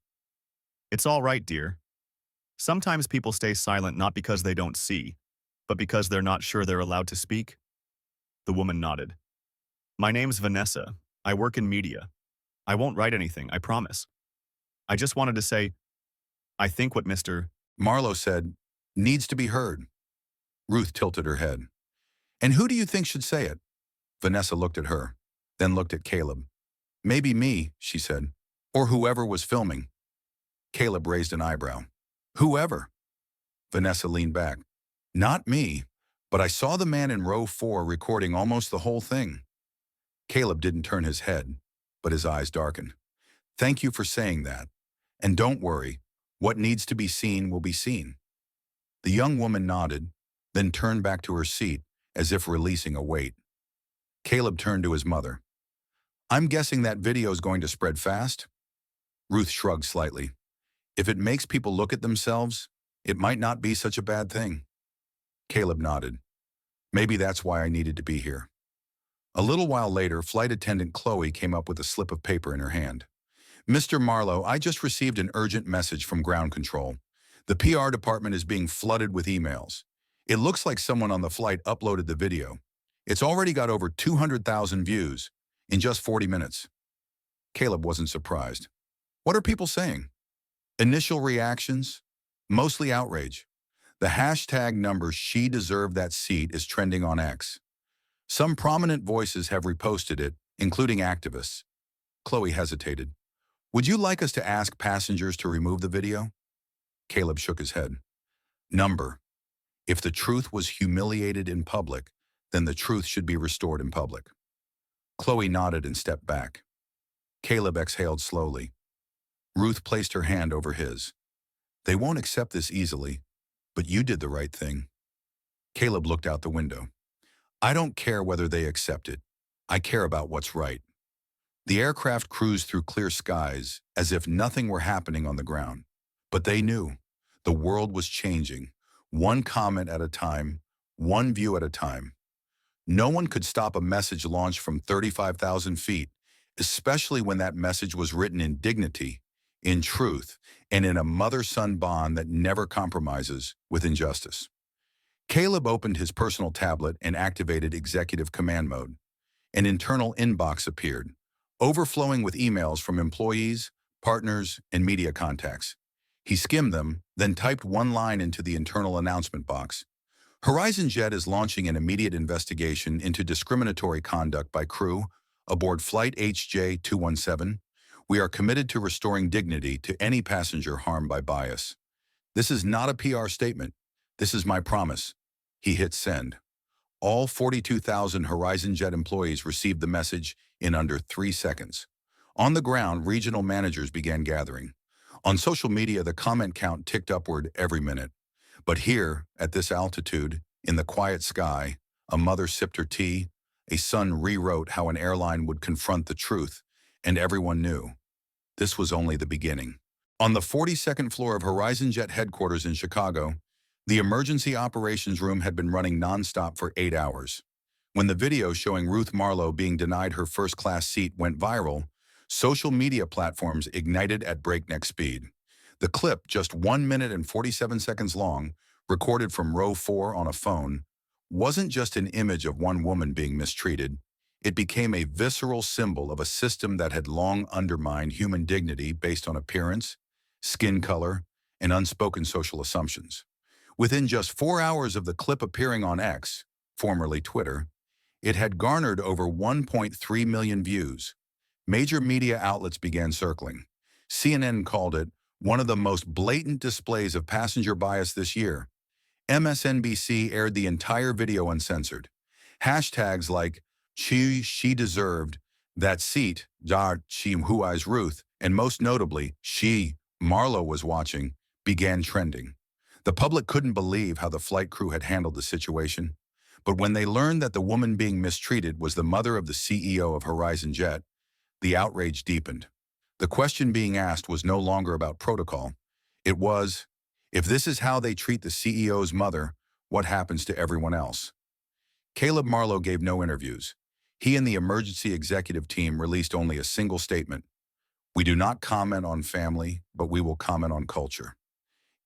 B: "It's all right, dear. Sometimes people stay silent not because they don't see, but because they're not sure they're allowed to speak." The woman nodded. "My name's Vanessa. I work in media. I won't write anything, I promise. I just wanted to say, I think what Mr.
A: Marlowe said, needs to be heard. Ruth tilted her head. And who do you think should say it? Vanessa looked at her, then looked at Caleb. Maybe me, she said, or whoever was filming. Caleb raised an eyebrow. Whoever. Vanessa leaned back. Not me, but I saw the man in row 4 recording almost the whole thing. Caleb didn't turn his head, but his eyes darkened. Thank you for saying that. And don't worry, what needs to be seen will be seen. The young woman nodded, then turned back to her seat as if releasing a weight. Caleb turned to his mother. I'm guessing that video is going to spread fast? Ruth shrugged slightly. If it makes people look at themselves, it might not be such a bad thing. Caleb nodded. Maybe that's why I needed to be here. A little while later, flight attendant Chloe came up with a slip of paper in her hand. Mr. Marlowe, I just received an urgent message from ground control. The PR department is being flooded with emails. It looks like someone on the flight uploaded the video. It's already got over 200,000 views in just 40 minutes. Caleb wasn't surprised. What are people saying? Initial reactions? Mostly outrage. The hashtag number "she deserved that seat" is trending on X. Some prominent voices have reposted it, including activists. Chloe hesitated. Would you like us to ask passengers to remove the video? Caleb shook his head. Number. If the truth was humiliated in public, then the truth should be restored in public. Chloe nodded and stepped back. Caleb exhaled slowly. Ruth placed her hand over his. They won't accept this easily, but you did the right thing. Caleb looked out the window. I don't care whether they accept it. I care about what's right. The aircraft cruised through clear skies as if nothing were happening on the ground. But they knew the world was changing, one comment at a time, one view at a time. No one could stop a message launched from 35,000 feet, especially when that message was written in dignity, in truth, and in a mother-son bond that never compromises with injustice. Caleb opened his personal tablet and activated executive command mode. An internal inbox appeared, overflowing with emails from employees, partners, and media contacts. He skimmed them, then typed one line into the internal announcement box. Horizon Jet is launching an immediate investigation into discriminatory conduct by crew aboard Flight HJ217. We are committed to restoring dignity to any passenger harmed by bias. This is not a PR statement. This is my promise. He hit send. All 42,000 Horizon Jet employees received the message in under 3 seconds. On the ground, regional managers began gathering. On social media, the comment count ticked upward every minute. But here, at this altitude, in the quiet sky, a mother sipped her tea, a son rewrote how an airline would confront the truth, and everyone knew. This was only the beginning. On the 42nd floor of Horizon Jet headquarters in Chicago, the emergency operations room had been running nonstop for 8 hours. When the video showing Ruth Marlowe being denied her first-class seat went viral, social media platforms ignited at breakneck speed. The clip, just 1 minute and 47 seconds long, recorded from row 4 on a phone, wasn't just an image of one woman being mistreated. It became a visceral symbol of a system that had long undermined human dignity based on appearance, skin color, and unspoken social assumptions. Within just 4 hours of the clip appearing on X, formerly Twitter, it had garnered over 1.3 million views. Major media outlets began circling. CNN called it one of the most blatant displays of passenger bias this year. MSNBC aired the entire video uncensored. Hashtags like she deserved, that seat, she who eyes Ruth, and most notably, she, Marlowe was watching, began trending. The public couldn't believe how the flight crew had handled the situation. But when they learned that the woman being mistreated was the mother of the CEO of Horizon Jet, the outrage deepened. The question being asked was no longer about protocol. It was, if this is how they treat the CEO's mother, what happens to everyone else? Caleb Marlowe gave no interviews. He and the emergency executive team released only a single statement. We do not comment on family, but we will comment on culture.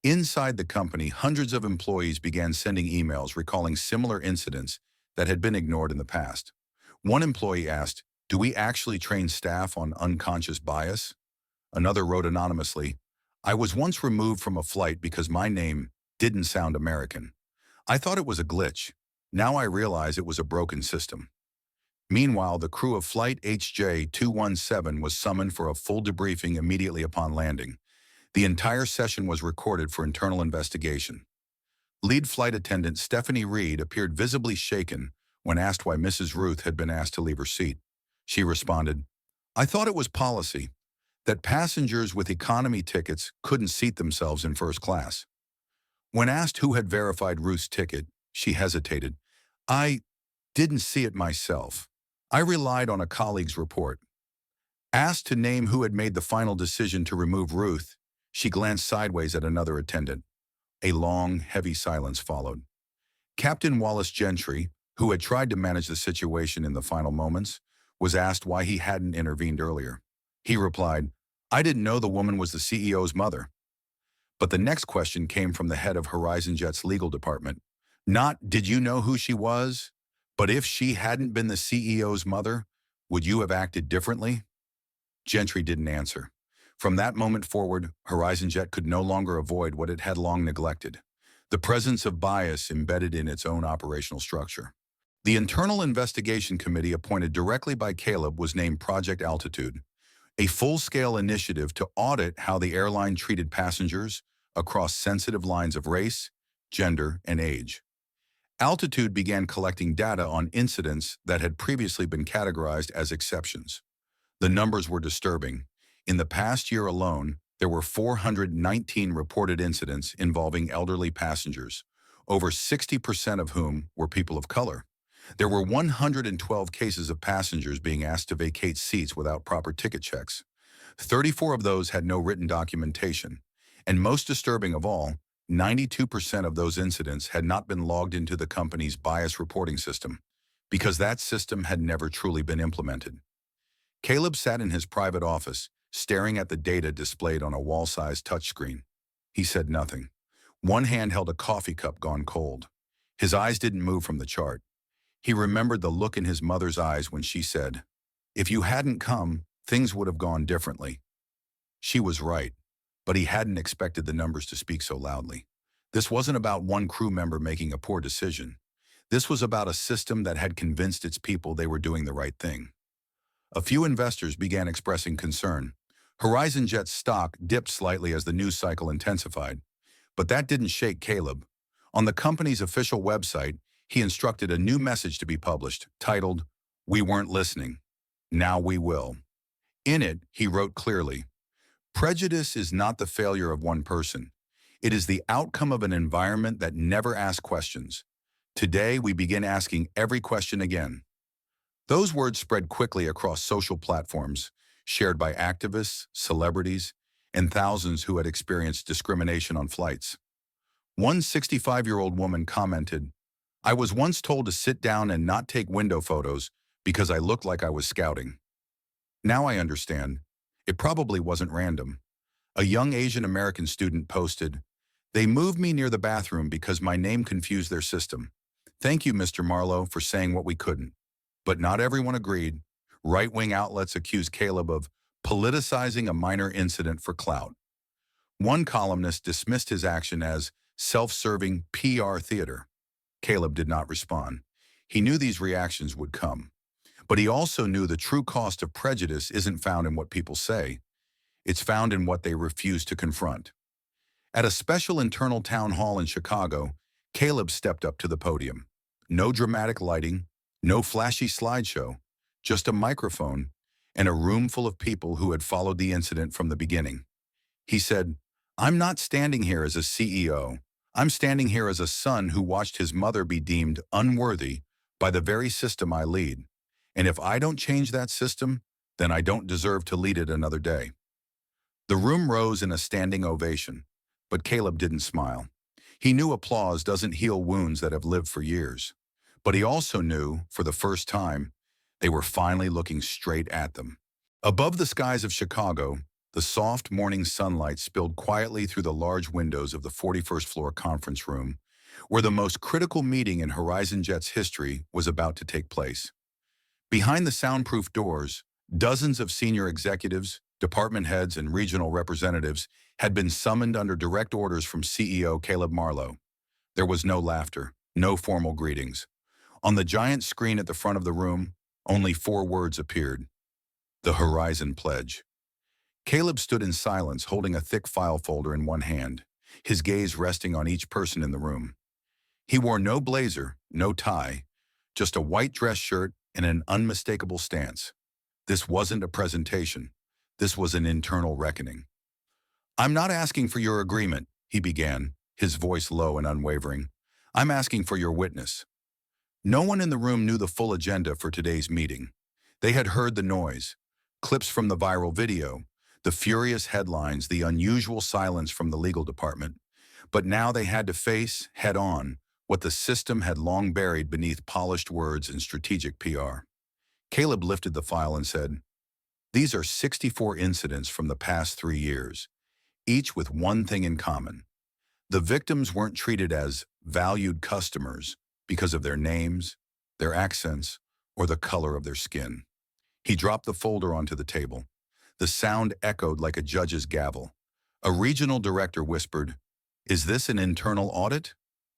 A: Inside the company, hundreds of employees began sending emails recalling similar incidents that had been ignored in the past. One employee asked, "Do we actually train staff on unconscious bias?" Another wrote anonymously, "I was once removed from a flight because my name didn't sound American. I thought it was a glitch. Now I realize it was a broken system." Meanwhile, the crew of Flight HJ217 was summoned for a full debriefing immediately upon landing. The entire session was recorded for internal investigation. Lead flight attendant Stephanie Reed appeared visibly shaken when asked why Mrs. Ruth had been asked to leave her seat. She responded, "I thought it was policy that passengers with economy tickets couldn't seat themselves in first class." When asked who had verified Ruth's ticket, she hesitated. "I didn't see it myself. I relied on a colleague's report." Asked to name who had made the final decision to remove Ruth, she glanced sideways at another attendant. A long, heavy silence followed. Captain Wallace Gentry, who had tried to manage the situation in the final moments, was asked why he hadn't intervened earlier. He replied, "I didn't know the woman was the CEO's mother." But the next question came from the head of Horizon Jet's legal department. Not, "Did you know who she was?" but if she hadn't been the CEO's mother, would you have acted differently? Gentry didn't answer. From that moment forward, Horizon Jet could no longer avoid what it had long neglected: the presence of bias embedded in its own operational structure. The Internal Investigation Committee appointed directly by Caleb was named Project Altitude, a full-scale initiative to audit how the airline treated passengers across sensitive lines of race, gender, and age. Altitude began collecting data on incidents that had previously been categorized as exceptions. The numbers were disturbing. In the past year alone, there were 419 reported incidents involving elderly passengers, over 60% of whom were people of color. There were 112 cases of passengers being asked to vacate seats without proper ticket checks. 34 of those had no written documentation. And most disturbing of all, 92% of those incidents had not been logged into the company's bias reporting system, because that system had never truly been implemented. Caleb sat in his private office, staring at the data displayed on a wall-sized touchscreen. He said nothing. One hand held a coffee cup gone cold. His eyes didn't move from the chart. He remembered the look in his mother's eyes when she said, "If you hadn't come, things would have gone differently." She was right, but he hadn't expected the numbers to speak so loudly. This wasn't about one crew member making a poor decision. This was about a system that had convinced its people they were doing the right thing. A few investors began expressing concern. Horizon Jet's stock dipped slightly as the news cycle intensified. But that didn't shake Caleb. On the company's official website, he instructed a new message to be published, titled, "We weren't listening. Now we will." In it, he wrote clearly, "Prejudice is not the failure of one person. It is the outcome of an environment that never asked questions. Today, we begin asking every question again." Those words spread quickly across social platforms, shared by activists, celebrities, and thousands who had experienced discrimination on flights. One 65-year-old woman commented, "I was once told to sit down and not take window photos because I looked like I was scouting. Now I understand. It probably wasn't random." A young Asian American student posted, "They moved me near the bathroom because my name confused their system. Thank you, Mr. Marlowe, for saying what we couldn't." But not everyone agreed. Right-wing outlets accused Caleb of politicizing a minor incident for clout. One columnist dismissed his action as self-serving PR theater. Caleb did not respond. He knew these reactions would come. But he also knew the true cost of prejudice isn't found in what people say. It's found in what they refuse to confront. At a special internal town hall in Chicago, Caleb stepped up to the podium. No dramatic lighting, no flashy slideshow, just a microphone and a room full of people who had followed the incident from the beginning. He said, "I'm not standing here as a CEO. I'm standing here as a son who watched his mother be deemed unworthy by the very system I lead. And if I don't change that system, then I don't deserve to lead it another day." The room rose in a standing ovation, but Caleb didn't smile. He knew applause doesn't heal wounds that have lived for years. But he also knew, for the first time, they were finally looking straight at them. Above the skies of Chicago, the soft morning sunlight spilled quietly through the large windows of the 41st floor conference room, where the most critical meeting in Horizon Jet's history was about to take place. Behind the soundproof doors, dozens of senior executives, department heads, and regional representatives had been summoned under direct orders from CEO Caleb Marlowe. There was no laughter, no formal greetings. On the giant screen at the front of the room, only 4 words appeared: the Horizon Pledge. Caleb stood in silence, holding a thick file folder in one hand, his gaze resting on each person in the room. He wore no blazer, no tie, just a white dress shirt and an unmistakable stance. This wasn't a presentation. This was an internal reckoning. "I'm not asking for your agreement," he began, his voice low and unwavering. "I'm asking for your witness." No one in the room knew the full agenda for today's meeting. They had heard the noise, clips from the viral video, the furious headlines, the unusual silence from the legal department. But now they had to face, head-on, what the system had long buried beneath polished words and strategic PR. Caleb lifted the file and said, "These are 64 incidents from the past 3 years, each with one thing in common. The victims weren't treated as valued customers because of their names, their accents, or the color of their skin." He dropped the folder onto the table. The sound echoed like a judge's gavel. A regional director whispered, "Is this an internal audit?"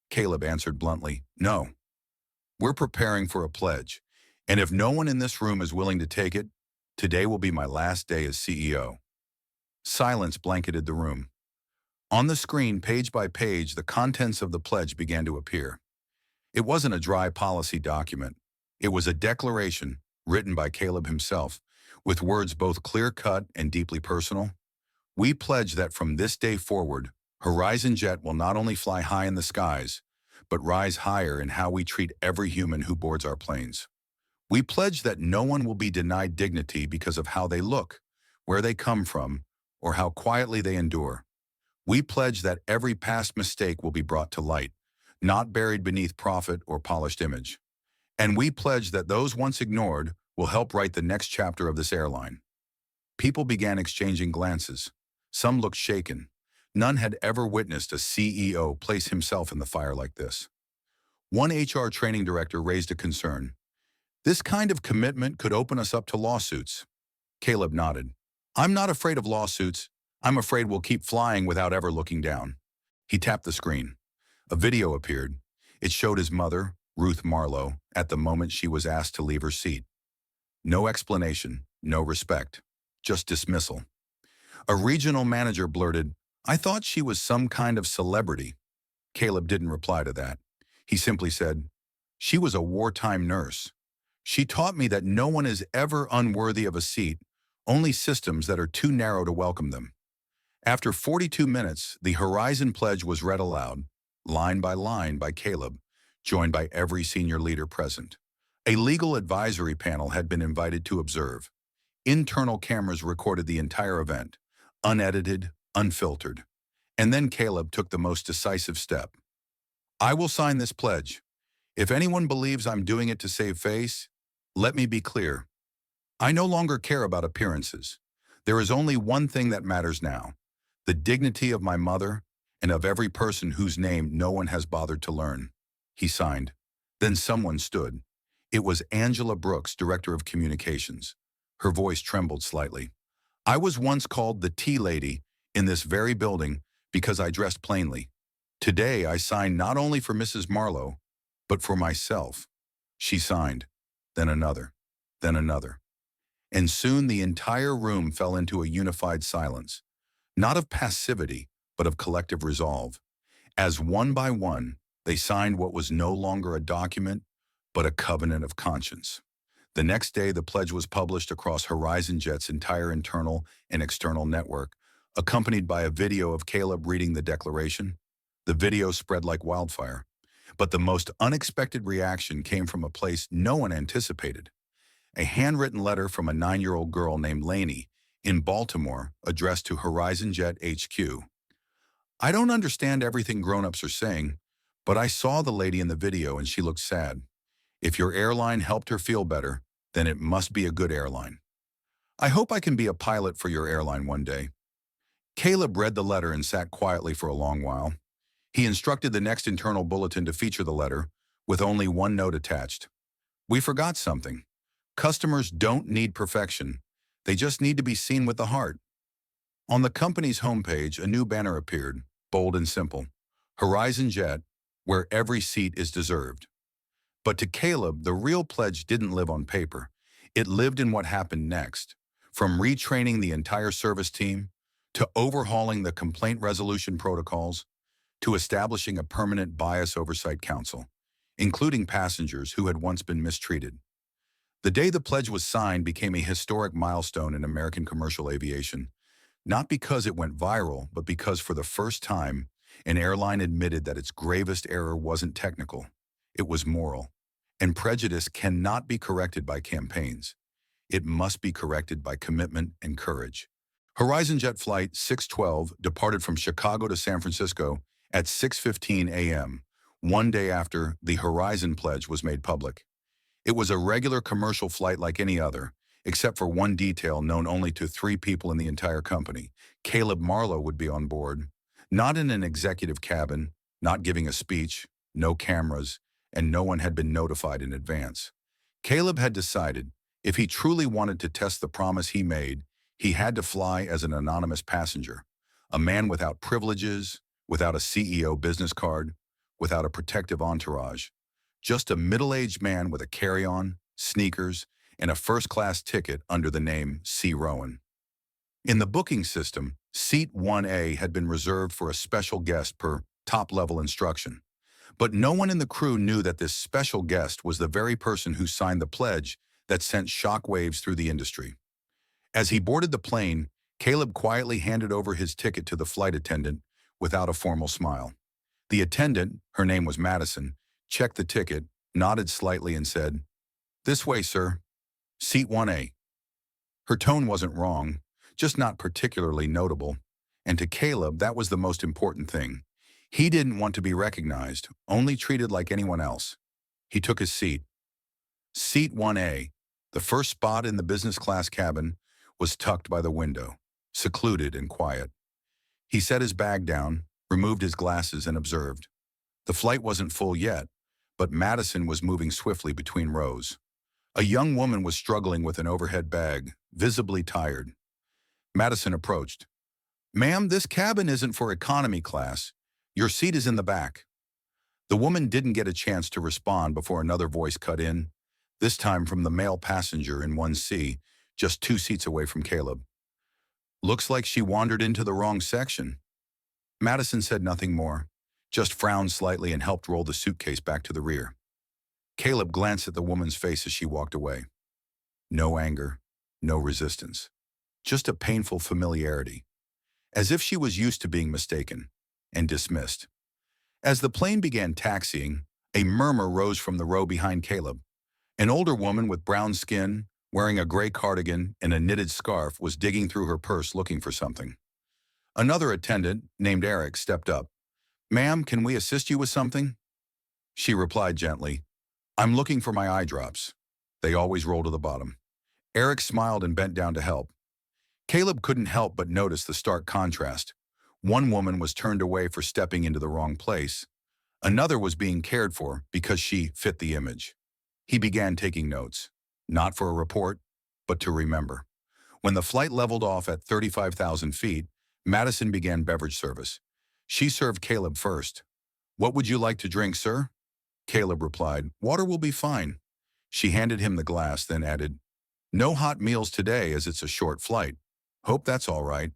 A: Caleb answered bluntly, "No. We're preparing for a pledge, and if no one in this room is willing to take it, today will be my last day as CEO." Silence blanketed the room. On the screen, page by page, the contents of the pledge began to appear. It wasn't a dry policy document. It was a declaration, written by Caleb himself, with words both clear-cut and deeply personal. "We pledge that from this day forward, Horizon Jet will not only fly high in the skies, but rise higher in how we treat every human who boards our planes. We pledge that no one will be denied dignity because of how they look, where they come from, or how quietly they endure. We pledge that every past mistake will be brought to light, not buried beneath profit or polished image. And we pledge that those once ignored will help write the next chapter of this airline." People began exchanging glances. Some looked shaken. None had ever witnessed a CEO place himself in the fire like this. One HR training director raised a concern. "This kind of commitment could open us up to lawsuits." Caleb nodded. "I'm not afraid of lawsuits. I'm afraid we'll keep flying without ever looking down." He tapped the screen. A video appeared. It showed his mother, Ruth Marlowe, at the moment she was asked to leave her seat. No explanation, no respect, just dismissal. A regional manager blurted, "I thought she was some kind of celebrity." Caleb didn't reply to that. He simply said, "She was a wartime nurse. She taught me that no one is ever unworthy of a seat, only systems that are too narrow to welcome them." After 42 minutes, the Horizon Pledge was read aloud, line by Caleb, joined by every senior leader present. A legal advisory panel had been invited to observe. Internal cameras recorded the entire event, unedited, unfiltered. And then Caleb took the most decisive step. "I will sign this pledge. If anyone believes I'm doing it to save face, let me be clear. I no longer care about appearances. There is only one thing that matters now: the dignity of my mother and of every person whose name no one has bothered to learn." He signed. Then someone stood. It was Angela Brooks, Director of Communications. Her voice trembled slightly. "I was once called the Tea Lady in this very building because I dressed plainly. Today, I signed not only for Mrs. Marlowe, but for myself. She signed, then another, then another. And soon the entire room fell into a unified silence, not of passivity, but of collective resolve. As one by one, they signed what was no longer a document, but a covenant of conscience. The next day, the pledge was published across Horizon Jet's entire internal and external network, accompanied by a video of Caleb reading the declaration. The video spread like wildfire, but the most unexpected reaction came from a place no one anticipated. A handwritten letter from a 9-year-old girl named Lainey in Baltimore addressed to Horizon Jet HQ. I don't understand everything grown-ups are saying, but I saw the lady in the video and she looked sad. If your airline helped her feel better, then it must be a good airline. I hope I can be a pilot for your airline one day. Caleb read the letter and sat quietly for a long while. He instructed the next internal bulletin to feature the letter, with only one note attached. We forgot something. Customers don't need perfection. They just need to be seen with the heart. On the company's homepage, a new banner appeared, bold and simple. Horizon Jet, where every seat is deserved. But to Caleb, the real pledge didn't live on paper. It lived in what happened next. From retraining the entire service team, to overhauling the complaint resolution protocols, to establishing a permanent bias oversight council, including passengers who had once been mistreated. The day the pledge was signed became a historic milestone in American commercial aviation, not because it went viral, but because for the first time, an airline admitted that its gravest error wasn't technical, it was moral. And prejudice cannot be corrected by campaigns. It must be corrected by commitment and courage. Horizon Jet Flight 612 departed from Chicago to San Francisco at 6:15 a.m., one day after the Horizon Pledge was made public. It was a regular commercial flight like any other, except for one detail known only to 3 people in the entire company. Caleb Marlowe would be on board, not in an executive cabin, not giving a speech, no cameras, and no one had been notified in advance. Caleb had decided, if he truly wanted to test the promise he made, he had to fly as an anonymous passenger, a man without privileges, without a CEO business card, without a protective entourage. Just a middle-aged man with a carry-on, sneakers, and a first-class ticket under the name C. Rowan. In the booking system, Seat 1A had been reserved for a special guest per top-level instruction. But no one in the crew knew that this special guest was the very person who signed the pledge that sent shockwaves through the industry. As he boarded the plane, Caleb quietly handed over his ticket to the flight attendant without a formal smile. The attendant, her name was Madison, checked the ticket, nodded slightly and said, "This way, sir. Seat 1A. Her tone wasn't wrong, just not particularly notable. And to Caleb, that was the most important thing. He didn't want to be recognized, only treated like anyone else. He took his seat. Seat 1A, the first spot in the business class cabin, was tucked by the window, secluded and quiet. He set his bag down, removed his glasses, and observed. The flight wasn't full yet, but Madison was moving swiftly between rows. A young woman was struggling with an overhead bag, visibly tired. Madison approached. "Ma'am, this cabin isn't for economy class. Your seat is in the back." The woman didn't get a chance to respond before another voice cut in, this time from the male passenger in 1C, just 2 seats away from Caleb. "Looks like she wandered into the wrong section." Madison said nothing more, just frowned slightly and helped roll the suitcase back to the rear. Caleb glanced at the woman's face as she walked away. No anger, no resistance, just a painful familiarity, as if she was used to being mistaken and dismissed. As the plane began taxiing, a murmur rose from the row behind Caleb. An older woman with brown skin, wearing a gray cardigan and a knitted scarf, was digging through her purse looking for something. Another attendant, named Eric, stepped up. "Ma'am, can we assist you with something?" She replied gently, "I'm looking for my eye drops. They always roll to the bottom." Eric smiled and bent down to help. Caleb couldn't help but notice the stark contrast. One woman was turned away for stepping into the wrong place. Another was being cared for because she fit the image. He began taking notes, not for a report, but to remember. When the flight leveled off at 35,000 feet, Madison began beverage service. She served Caleb first, "What would you like to drink, sir?" Caleb replied, "Water will be fine." She handed him the glass, then added, "No hot meals today as it's a short flight. Hope that's all right."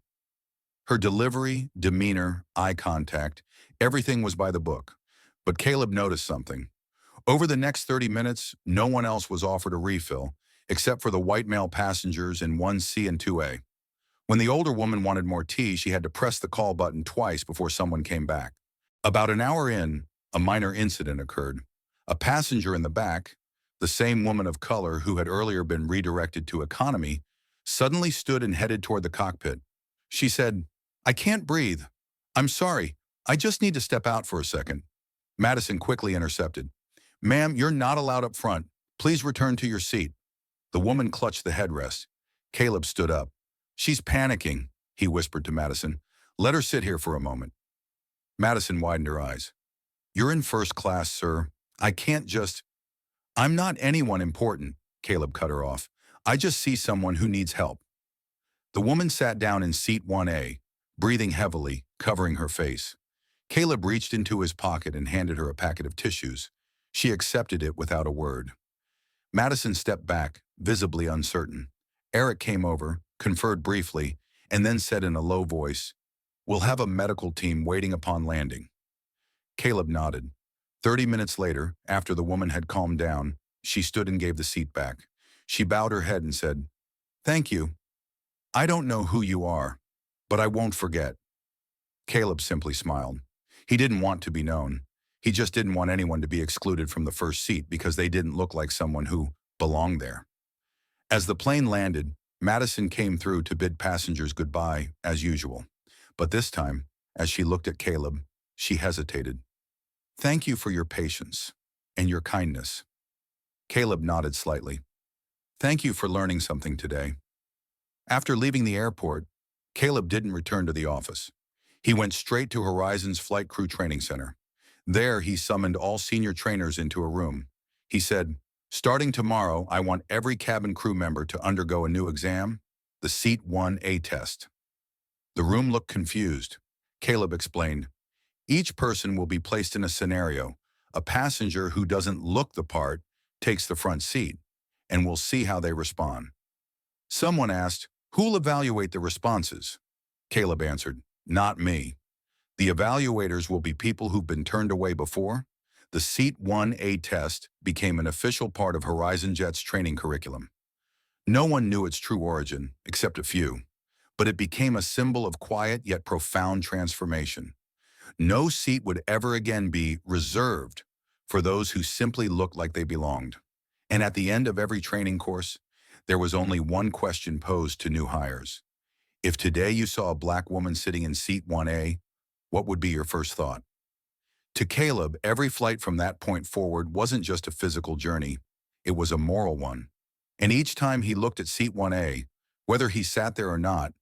A: Her delivery, demeanor, eye contact, everything was by the book. But Caleb noticed something. Over the next 30 minutes, no one else was offered a refill, except for the white male passengers in 1C and 2A. When the older woman wanted more tea, she had to press the call button twice before someone came back. About an hour in, a minor incident occurred. A passenger in the back, the same woman of color who had earlier been redirected to economy, suddenly stood and headed toward the cockpit. She said, "I can't breathe. I'm sorry. I just need to step out for a second." Madison quickly intercepted. "Ma'am, you're not allowed up front. Please return to your seat." The woman clutched the headrest. Caleb stood up. "She's panicking," he whispered to Madison. "Let her sit here for a moment." Madison widened her eyes. "You're in first class, sir. I can't just—" "I'm not anyone important," Caleb cut her off. "I just see someone who needs help." The woman sat down in seat 1A, breathing heavily, covering her face. Caleb reached into his pocket and handed her a packet of tissues. She accepted it without a word. Madison stepped back, visibly uncertain. Eric came over, conferred briefly, and then said in a low voice, "We'll have a medical team waiting upon landing." Caleb nodded. 30 minutes later, after the woman had calmed down, she stood and gave the seat back. She bowed her head and said, "Thank you. I don't know who you are, but I won't forget." Caleb simply smiled. He didn't want to be known. He just didn't want anyone to be excluded from the first seat because they didn't look like someone who belonged there. As the plane landed, Madison came through to bid passengers goodbye, as usual. But this time, as she looked at Caleb, she hesitated. "Thank you for your patience and your kindness." Caleb nodded slightly. "Thank you for learning something today." After leaving the airport, Caleb didn't return to the office. He went straight to Horizon's Flight Crew Training Center. There, he summoned all senior trainers into a room. He said, "Starting tomorrow, I want every cabin crew member to undergo a new exam, the Seat 1A test." The room looked confused. Caleb explained, "Each person will be placed in a scenario. A passenger who doesn't look the part takes the front seat, and we'll see how they respond." Someone asked, "Who'll evaluate the responses?" Caleb answered, "Not me. The evaluators will be people who've been turned away before." The Seat 1A test became an official part of Horizon Jet's training curriculum. No one knew its true origin, except a few, but it became a symbol of quiet yet profound transformation. No seat would ever again be reserved for those who simply looked like they belonged. And at the end of every training course, there was only one question posed to new hires. If today you saw a black woman sitting in seat 1A, what would be your first thought? To Caleb, every flight from that point forward wasn't just a physical journey, it was a moral one. And each time he looked at seat 1A, whether he sat there or not,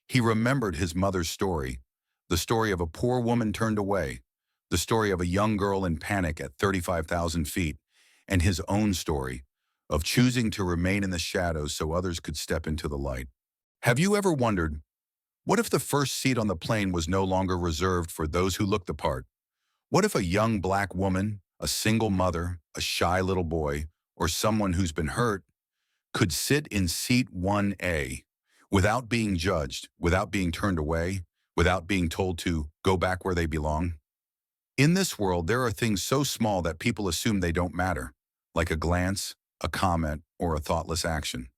A: he remembered his mother's story, the story of a poor woman turned away, the story of a young girl in panic at 35,000 feet, and his own story of choosing to remain in the shadows so others could step into the light. Have you ever wondered, what if the first seat on the plane was no longer reserved for those who looked the part? What if a young black woman, a single mother, a shy little boy, or someone who's been hurt could sit in seat 1A without being judged, without being turned away, without being told to go back where they belong? In this world, there are things so small that people assume they don't matter, like a glance, a comment, or a thoughtless action.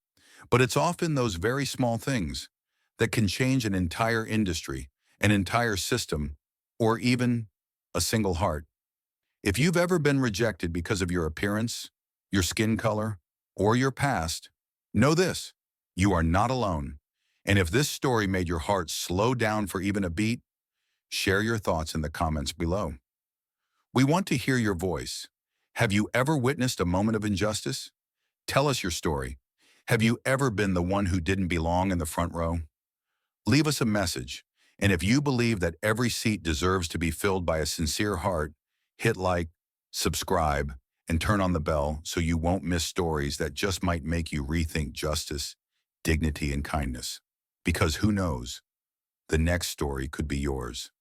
A: But it's often those very small things that can change an entire industry, an entire system, or even a single heart. If you've ever been rejected because of your appearance, your skin color, or your past, know this: you are not alone. And if this story made your heart slow down for even a beat, share your thoughts in the comments below. We want to hear your voice. Have you ever witnessed a moment of injustice? Tell us your story. Have you ever been the one who didn't belong in the front row? Leave us a message. And if you believe that every seat deserves to be filled by a sincere heart, hit like, subscribe, and turn on the bell so you won't miss stories that just might make you rethink justice, dignity, and kindness. Because who knows, the next story could be yours.